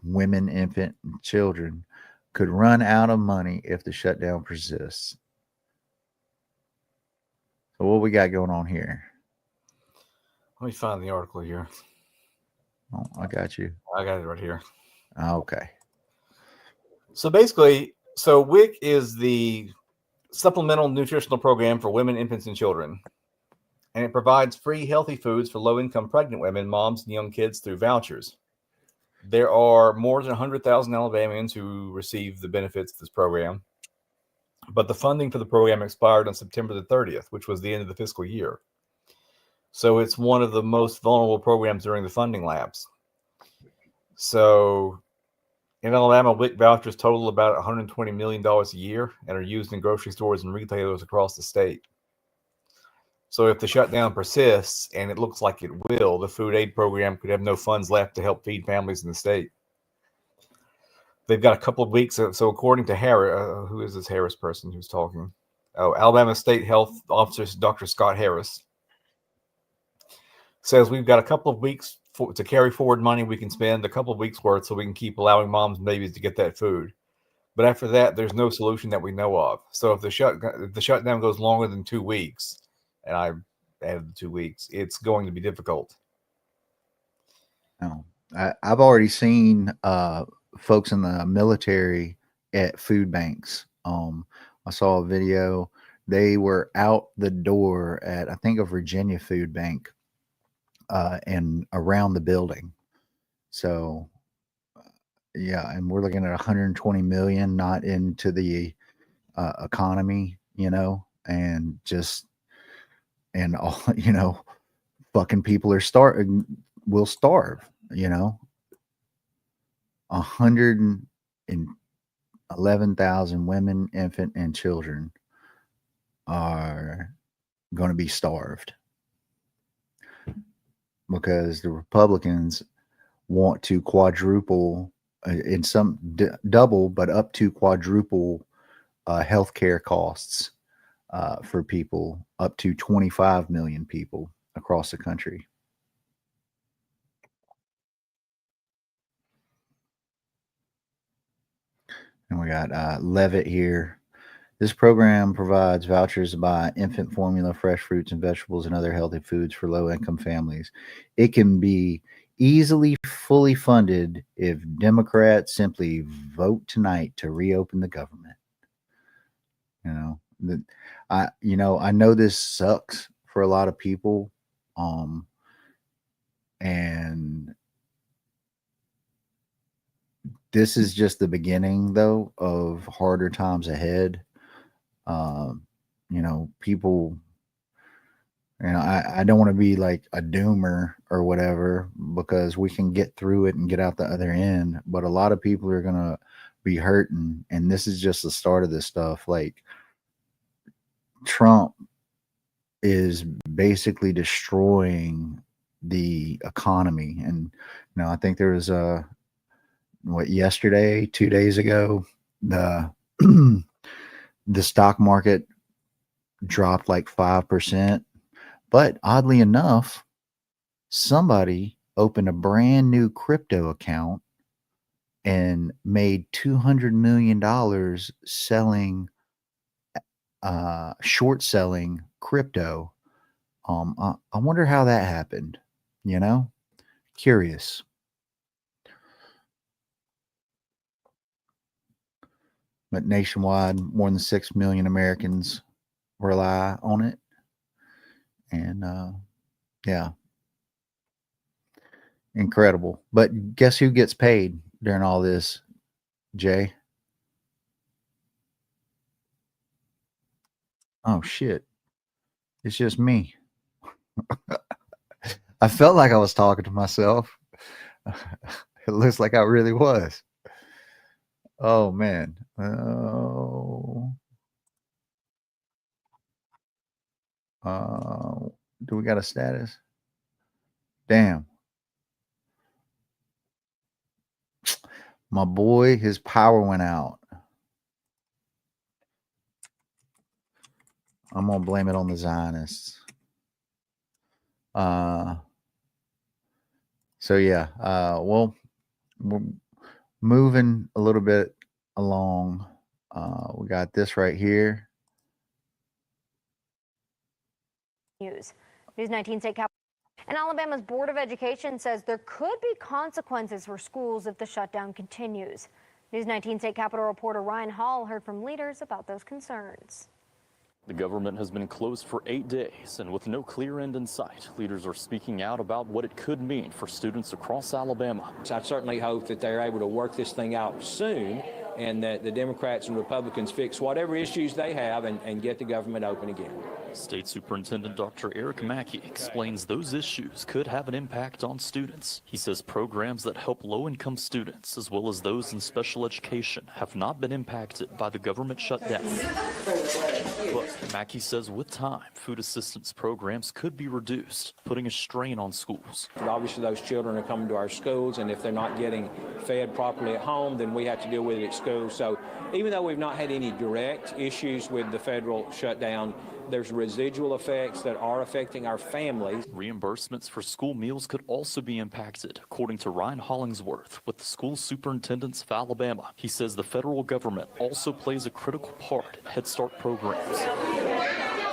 women, infant, and children, could run out of money if the shutdown persists. So what we got going on here? Let me find the article here. Oh, I got you. I got it right here. Okay. So basically, WIC is the Supplemental Nutritional Program for Women, Infants, and Children. And it provides free, healthy foods for low-income pregnant women, moms, and young kids through vouchers. There are more than 100,000 Alabamians who receive the benefits of this program. But the funding for the program expired on September the 30th, which was the end of the fiscal year. So it's one of the most vulnerable programs during the funding lapse. So In Alabama, WIC vouchers total about $120 million a year and are used in grocery stores and retailers across the state. So if the shutdown persists, and it looks like it will, the food aid program could have no funds left to help feed families in the state. They've got a couple of weeks. So according to Harris, who is this Harris person who's talking? Oh, Alabama State Health Officer Dr. Scott Harris says we've got a couple of weeks to carry forward money we can spend, a couple of weeks worth, so we can keep allowing moms and babies to get that food. But after that, there's no solution that we know of. So if the shutdown goes longer than 2 weeks, and I added the 2 weeks, it's going to be difficult. No, I've already seen folks in the military at food banks. I saw a video. They were out the door at, I think, a Virginia food bank and around the building. So, yeah, and we're looking at 120 million, not into the economy, and just, and all, fucking people are will starve, 111,000 women, infant, and children are going to be starved because the Republicans want to quadruple, in some double, but up to quadruple healthcare costs for people, up to 25 million people across the country. And we got Levitt here. This program provides vouchers to buy infant formula, fresh fruits and vegetables, and other healthy foods for low-income families. It can be easily fully funded if Democrats simply vote tonight to reopen the government. I know this sucks for a lot of people, and this is just the beginning, though, of harder times ahead. People, I don't want to be like a doomer or whatever, because we can get through it and get out the other end. But a lot of people are going to be hurting. And this is just the start of this stuff. Like, Trump is basically destroying the economy. And, I think there was yesterday, 2 days ago, the the stock market dropped like 5%. But oddly enough, somebody opened a brand new crypto account and made $200 million selling, short selling crypto. I wonder how that happened, curious. But nationwide, more than 6 million Americans rely on it. And yeah, incredible. But guess who gets paid during all this, Jay? Oh, shit. It's just me. I felt like I was talking to myself. It looks like I really was. Oh, man. Do we got a status? Damn. My boy, his power went out. I'm going to blame it on the Zionists. So, yeah. Well, we're moving a little bit along. We got this right here. News 19 State Capitol. And Alabama's Board of Education says there could be consequences for schools if the shutdown continues. News 19 State Capitol reporter Ryan Hall heard from leaders about those concerns. The government has been closed for 8 days, and with no clear end in sight, leaders are speaking out about what it could mean for students across Alabama. I certainly hope that they're able to work this thing out soon, and that the Democrats and Republicans fix whatever issues they have and get the government open again. State Superintendent Dr. Eric Mackey explains those issues could have an impact on students. He says programs that help low-income students, as well as those in special education, have not been impacted by the government shutdown. But Mackey says with time, food assistance programs could be reduced, putting a strain on schools. Obviously, those children are coming to our schools, and if they're not getting fed properly at home, then we have to deal with it at school. So even though we've not had any direct issues with the federal shutdown, there's residual effects that are affecting our families. Reimbursements for school meals could also be impacted, according to Ryan Hollingsworth with the School Superintendents of Alabama. He says the federal government also plays a critical part in Head Start programs.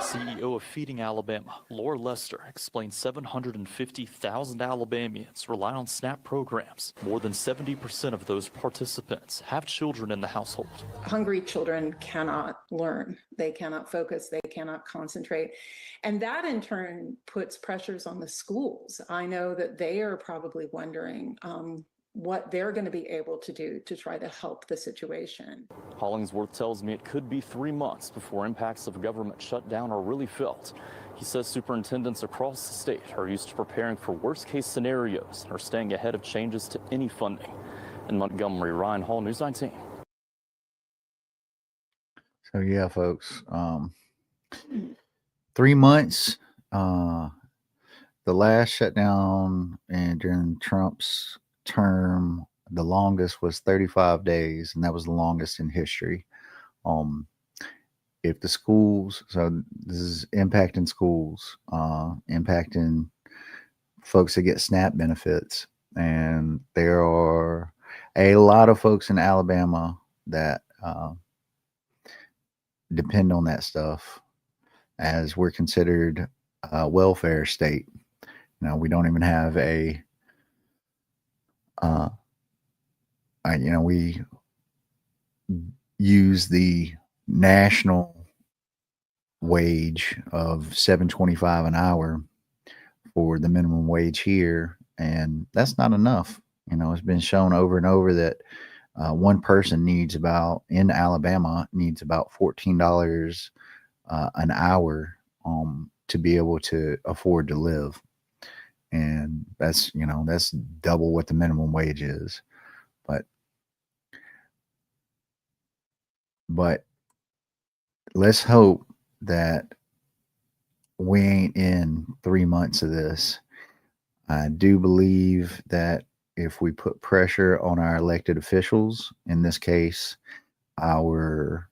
CEO of Feeding Alabama, Laura Lester, explained 750,000 Alabamians rely on SNAP programs. More than 70% of those participants have children in the household. Hungry children cannot learn. They cannot focus. They cannot concentrate. And that in turn puts pressures on the schools. I know that they are probably wondering what they're going to be able to do to try to help the situation. Hollingsworth tells me it could be 3 months before impacts of government shutdown are really felt. He says superintendents across the state are used to preparing for worst-case scenarios and are staying ahead of changes to any funding. In Montgomery, Ryan Hall, News 19. So yeah, folks, 3 months. The last shutdown and during Trump's term, the longest was 35 days, and that was the longest in history. If the schools, so this is impacting schools, impacting folks that get SNAP benefits, and there are a lot of folks in Alabama that depend on that stuff, as we're considered a welfare state. Now, we don't even have a we use the national wage of $7.25 an hour for the minimum wage here, and that's not enough. It's been shown over and over that one person in Alabama needs about $14 an hour to be able to afford to live, and that's double what the minimum wage is. But let's hope that we ain't in 3 months of this. I do believe that if we put pressure on our elected officials, in this case, our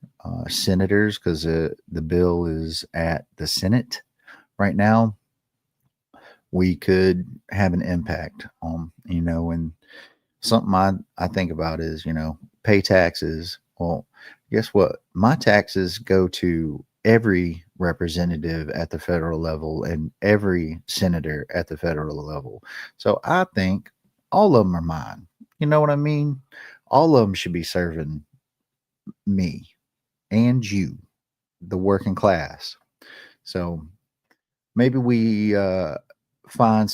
senators, because the bill is at the Senate right now, we could have an impact on, and something I think about is, pay taxes. Well, guess what? My taxes go to every representative at the federal level and every senator at the federal level. So I think all of them are mine. You know what I mean? All of them should be serving me and you, the working class. So maybe we find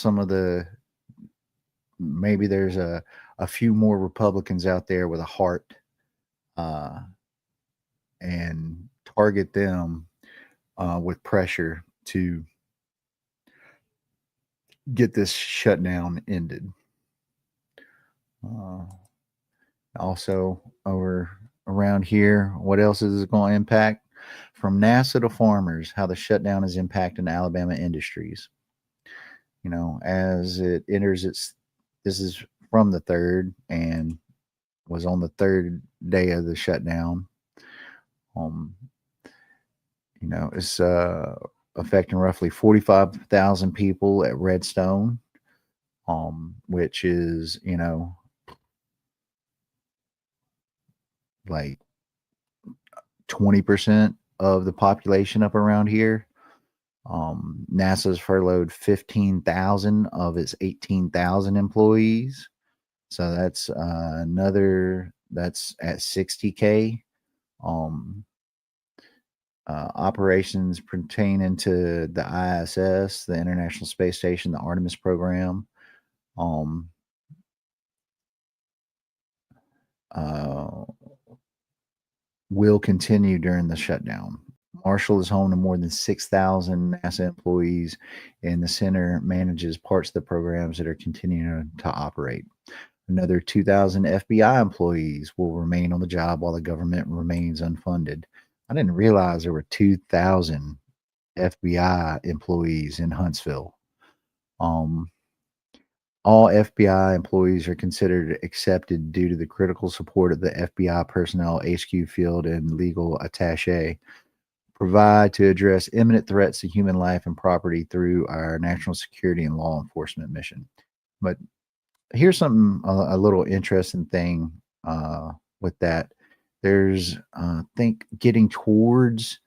maybe there's a few more Republicans out there with a heart, and target them with pressure to get this shutdown ended. Also, around here, what else is it going to impact? From NASA to farmers, how the shutdown is impacting Alabama industries. As it enters this is from the 3rd and was on the 3rd day of the shutdown. It's affecting roughly 45,000 people at Redstone, which is, like 20% of the population up around here. NASA's furloughed 15,000 of its 18,000 employees. So that's that's at 60K. Operations pertaining to the ISS, the International Space Station, the Artemis program, will continue during the shutdown. Marshall is home to more than 6,000 NASA employees, and the center manages parts of the programs that are continuing to operate. Another 2,000 FBI employees will remain on the job while the government remains unfunded. I didn't realize there were 2,000 FBI employees in Huntsville. All FBI employees are considered accepted due to the critical support of the FBI personnel, HQ field, and legal attaché provide to address imminent threats to human life and property through our national security and law enforcement mission. But here's something, a little interesting thing with that. There's, I think, getting towards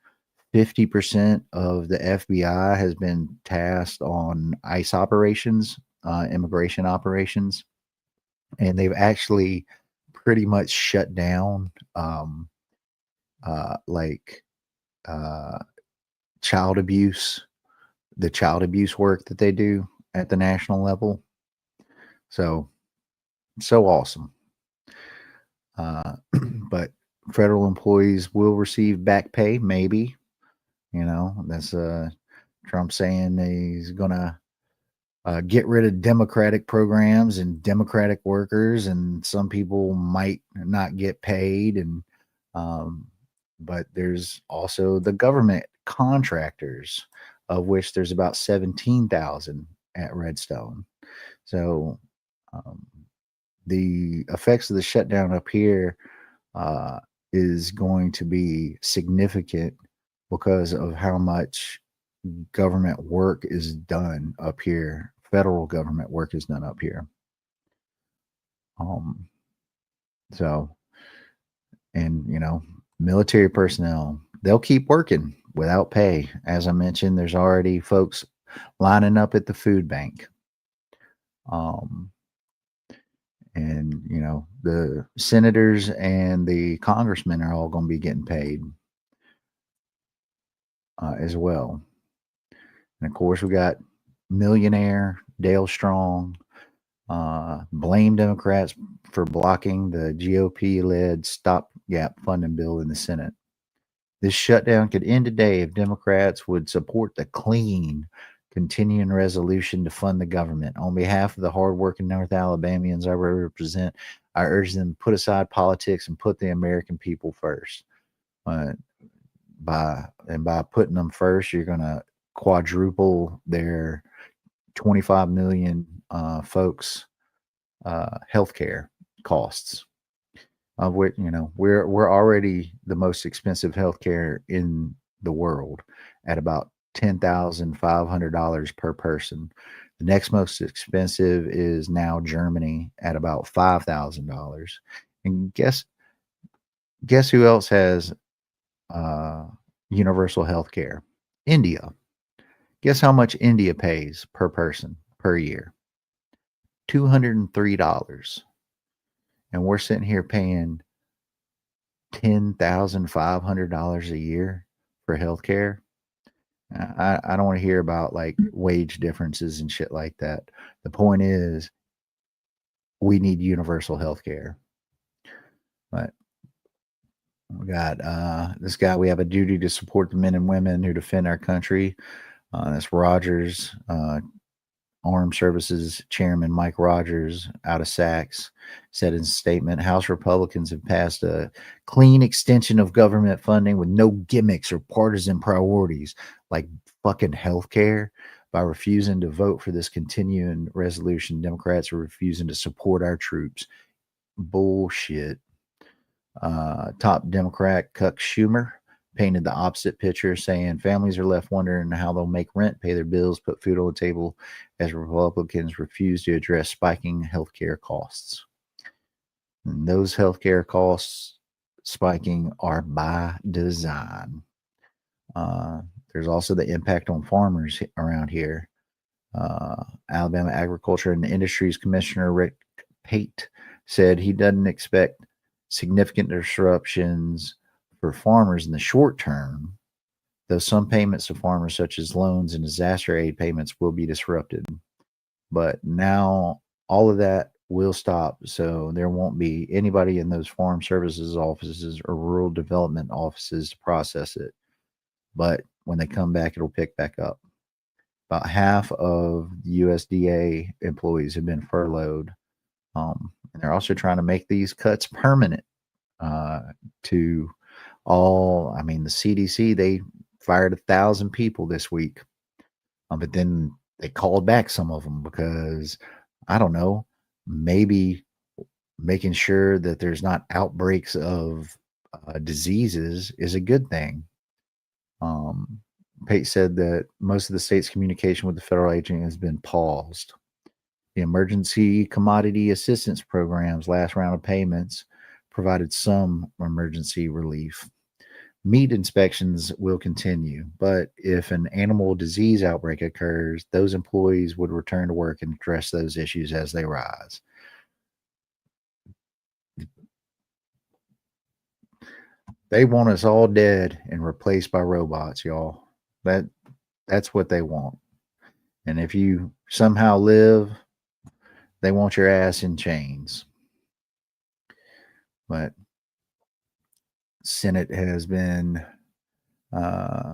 50% of the FBI has been tasked on ICE operations, immigration operations, and they've actually pretty much shut down child abuse, the child abuse work that they do at the national level. So awesome. But federal employees will receive back pay, maybe. You know, that's Trump saying he's gonna get rid of Democratic programs and Democratic workers, and some people might not get paid. And but there's also the government contractors, of which there's about 17,000 at Redstone. So the effects of the shutdown up here is going to be significant because of how much government work is done up here. Federal government work is done up here. So, and you know, military personnel, they'll keep working without pay. As I mentioned, there's already folks lining up at the food bank. And you know, the senators and the congressmen are all going to be getting paid as well. And of course, we got millionaire Dale Strong blame Democrats for blocking the GOP-led stopgap funding bill in the Senate. This shutdown could end today if Democrats would support the clean continuing resolution to fund the government. On behalf of the hardworking North Alabamians I represent, I urge them to put aside politics and put the American people first. By putting them first, you're going to quadruple their 25 million folks healthcare costs, of which, you know, we're already the most expensive healthcare in the world at about $10,500 per person. The next most expensive is now Germany at about $5,000. And guess who else has universal health care? India. Guess how much India pays per person per year? $203. And we're sitting here paying $10,500 a year for health care. I don't want to hear about like wage differences and shit like that. The point is, we need universal health care. But we got this guy. We have a duty to support the men and women who defend our country. That's Rogers, Armed Services Chairman Mike Rogers out of Sachs said in a statement, House Republicans have passed a clean extension of government funding with no gimmicks or partisan priorities like fucking healthcare. By refusing to vote for this continuing resolution, Democrats are refusing to support our troops. Bullshit. Top Democrat Chuck Schumer painted the opposite picture, saying families are left wondering how they'll make rent, pay their bills, put food on the table as Republicans refuse to address spiking healthcare costs. And those healthcare costs spiking are by design. There's also the impact on farmers around here. Alabama Agriculture and Industries Commissioner Rick Pate said he doesn't expect significant disruptions for farmers in the short term, though some payments to farmers, such as loans and disaster aid payments, will be disrupted. But now all of that will stop, so there won't be anybody in those farm services offices or rural development offices to process it. but when they come back, it'll pick back up. About half of USDA employees have been furloughed. And they're also trying to make these cuts permanent to all. I mean, the CDC, they fired 1,000 people this week, but then they called back some of them because, I don't know, maybe making sure that there's not outbreaks of diseases is a good thing. Pate said that most of the state's communication with the federal agent has been paused. The emergency commodity assistance program's last round of payments provided some emergency relief. Meat inspections will continue, but if an animal disease outbreak occurs, those employees would return to work and address those issues as they rise. They want us all dead and replaced by robots, y'all. That's what they want. And if you somehow live, they want your ass in chains. But Senate has been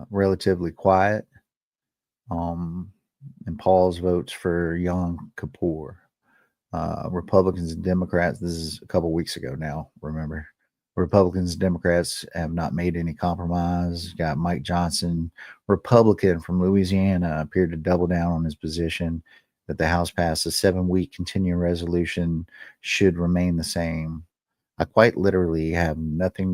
relatively quiet. And pause votes for Yom Kippur. Republicans and Democrats, this is a couple weeks ago now, remember. Republicans and Democrats have not made any compromise. Got Mike Johnson, Republican from Louisiana, appeared to double down on his position that the House passed a 7-week continuing resolution should remain the same. I quite literally have nothing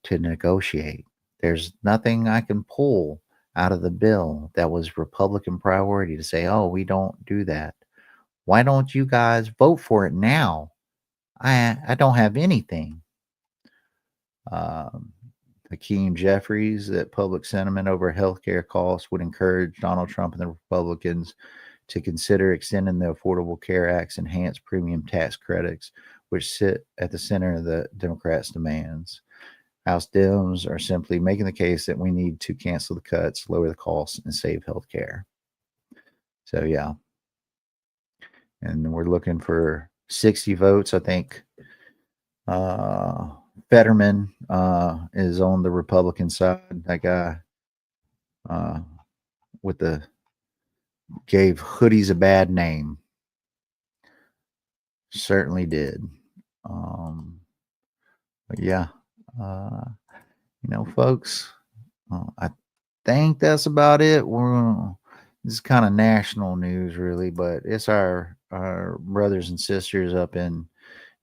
to negotiate. There's nothing I can pull out of the bill that was Republican priority to say, oh, we don't do that. Why don't you guys vote for it now? I don't have anything. Hakeem Jeffries, that public sentiment over healthcare costs would encourage Donald Trump and the Republicans to consider extending the Affordable Care Act's enhanced premium tax credits, which sit at the center of the Democrats' demands. House Dems are simply making the case that we need to cancel the cuts, lower the costs, and save healthcare. So, yeah. And we're looking for 60 votes. I think Fetterman is on the Republican side. That guy gave hoodies a bad name. Certainly did. But yeah, folks, I think that's about it. This is kind of national news, really, but it's our brothers and sisters up in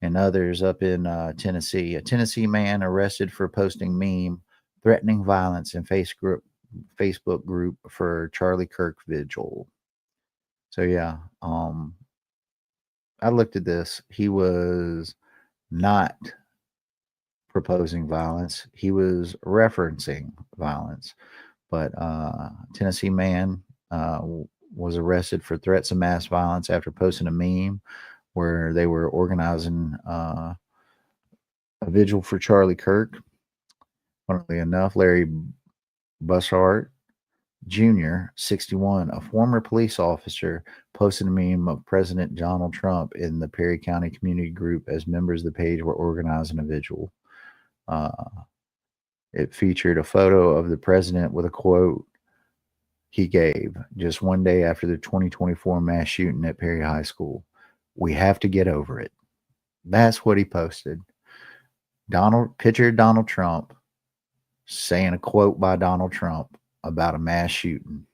and others up in Tennessee. A Tennessee man arrested for posting meme threatening violence in Facebook group for Charlie Kirk vigil. So yeah, I looked at this. He was not proposing violence. He was referencing violence. But Tennessee man was arrested for threats of mass violence after posting a meme where they were organizing a vigil for Charlie Kirk. Funnily enough, Larry Bussart Jr., 61, a former police officer, posted a meme of President Donald Trump in the Perry County community group as members of the page were organizing a vigil. It featured a photo of the president with a quote he gave just one day after the 2024 mass shooting at Perry High School. We have to get over it. That's what he posted. Picture Donald Trump saying a quote by Donald Trump about a mass shooting.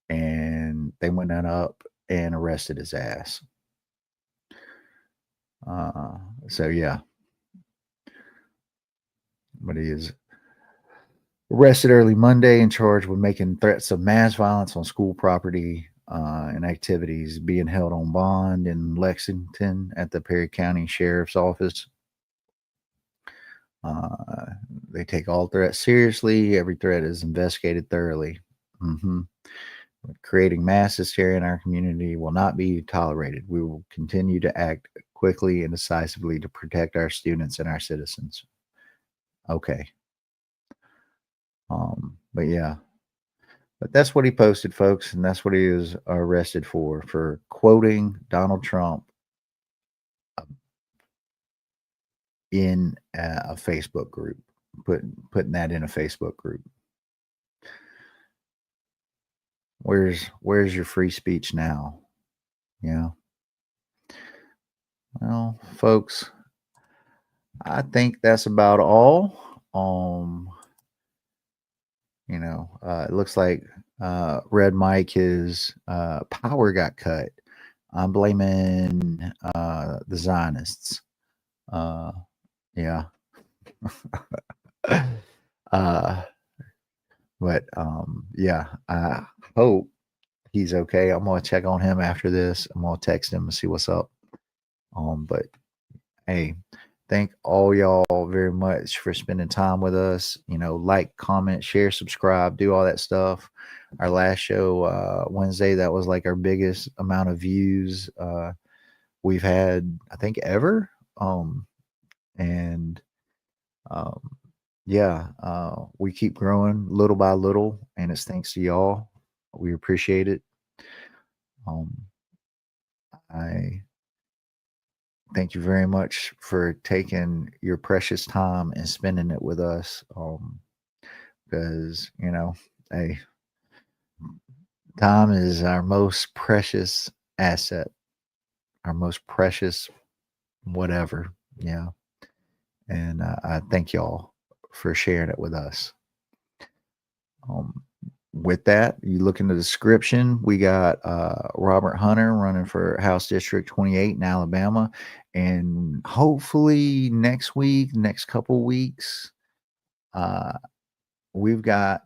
And they went up and arrested his ass. So yeah. But he is arrested early Monday and charged with making threats of mass violence on school property and activities, being held on bond in Lexington at the Perry County Sheriff's Office. They take all threats seriously. Every threat is investigated thoroughly. Creating mass hysteria in our community will not be tolerated. We will continue to act quickly and decisively to protect our students and our citizens. Okay. But yeah. But that's what he posted, folks, and that's what he was arrested for quoting Donald Trump in a Facebook group, putting that in a Facebook group. Where's your free speech now? Yeah. Well, folks, I think that's about all. It looks like Red Mike, his power got cut. I'm blaming the Zionists. Yeah. But yeah, I hope he's okay. I'm gonna check on him after this. I'm gonna text him and see what's up. But hey, thank all y'all very much for spending time with us. Like, comment, share, subscribe, do all that stuff. Our last show, Wednesday, that was like our biggest amount of views we've had, I think, ever. We keep growing little by little, and it's thanks to y'all. We appreciate it. I thank you very much for taking your precious time and spending it with us. Because, hey, time is our most precious asset, our most precious whatever. Yeah. And I thank y'all for sharing it with us. With that, you look in the description, we got Robert Hunter running for House District 28 in Alabama. And hopefully next couple weeks, we've got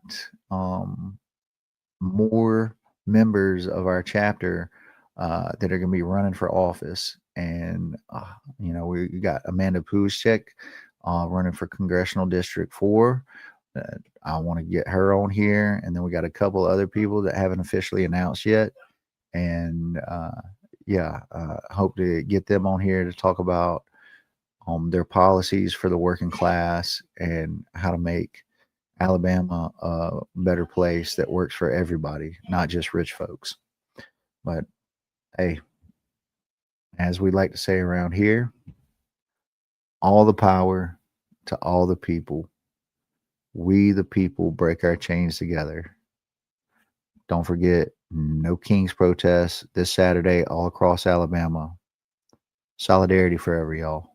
more members of our chapter that are going to be running for office. And, we got Amanda Puszczyk running for Congressional District 4. I want to get her on here. And then we got a couple other people that haven't officially announced yet. And hope to get them on here to talk about their policies for the working class and how to make Alabama a better place that works for everybody, not just rich folks. But hey, as we like to say around here, all the power to all the people. We, the people, break our chains together. Don't forget, no King's protests this Saturday all across Alabama. Solidarity forever, y'all.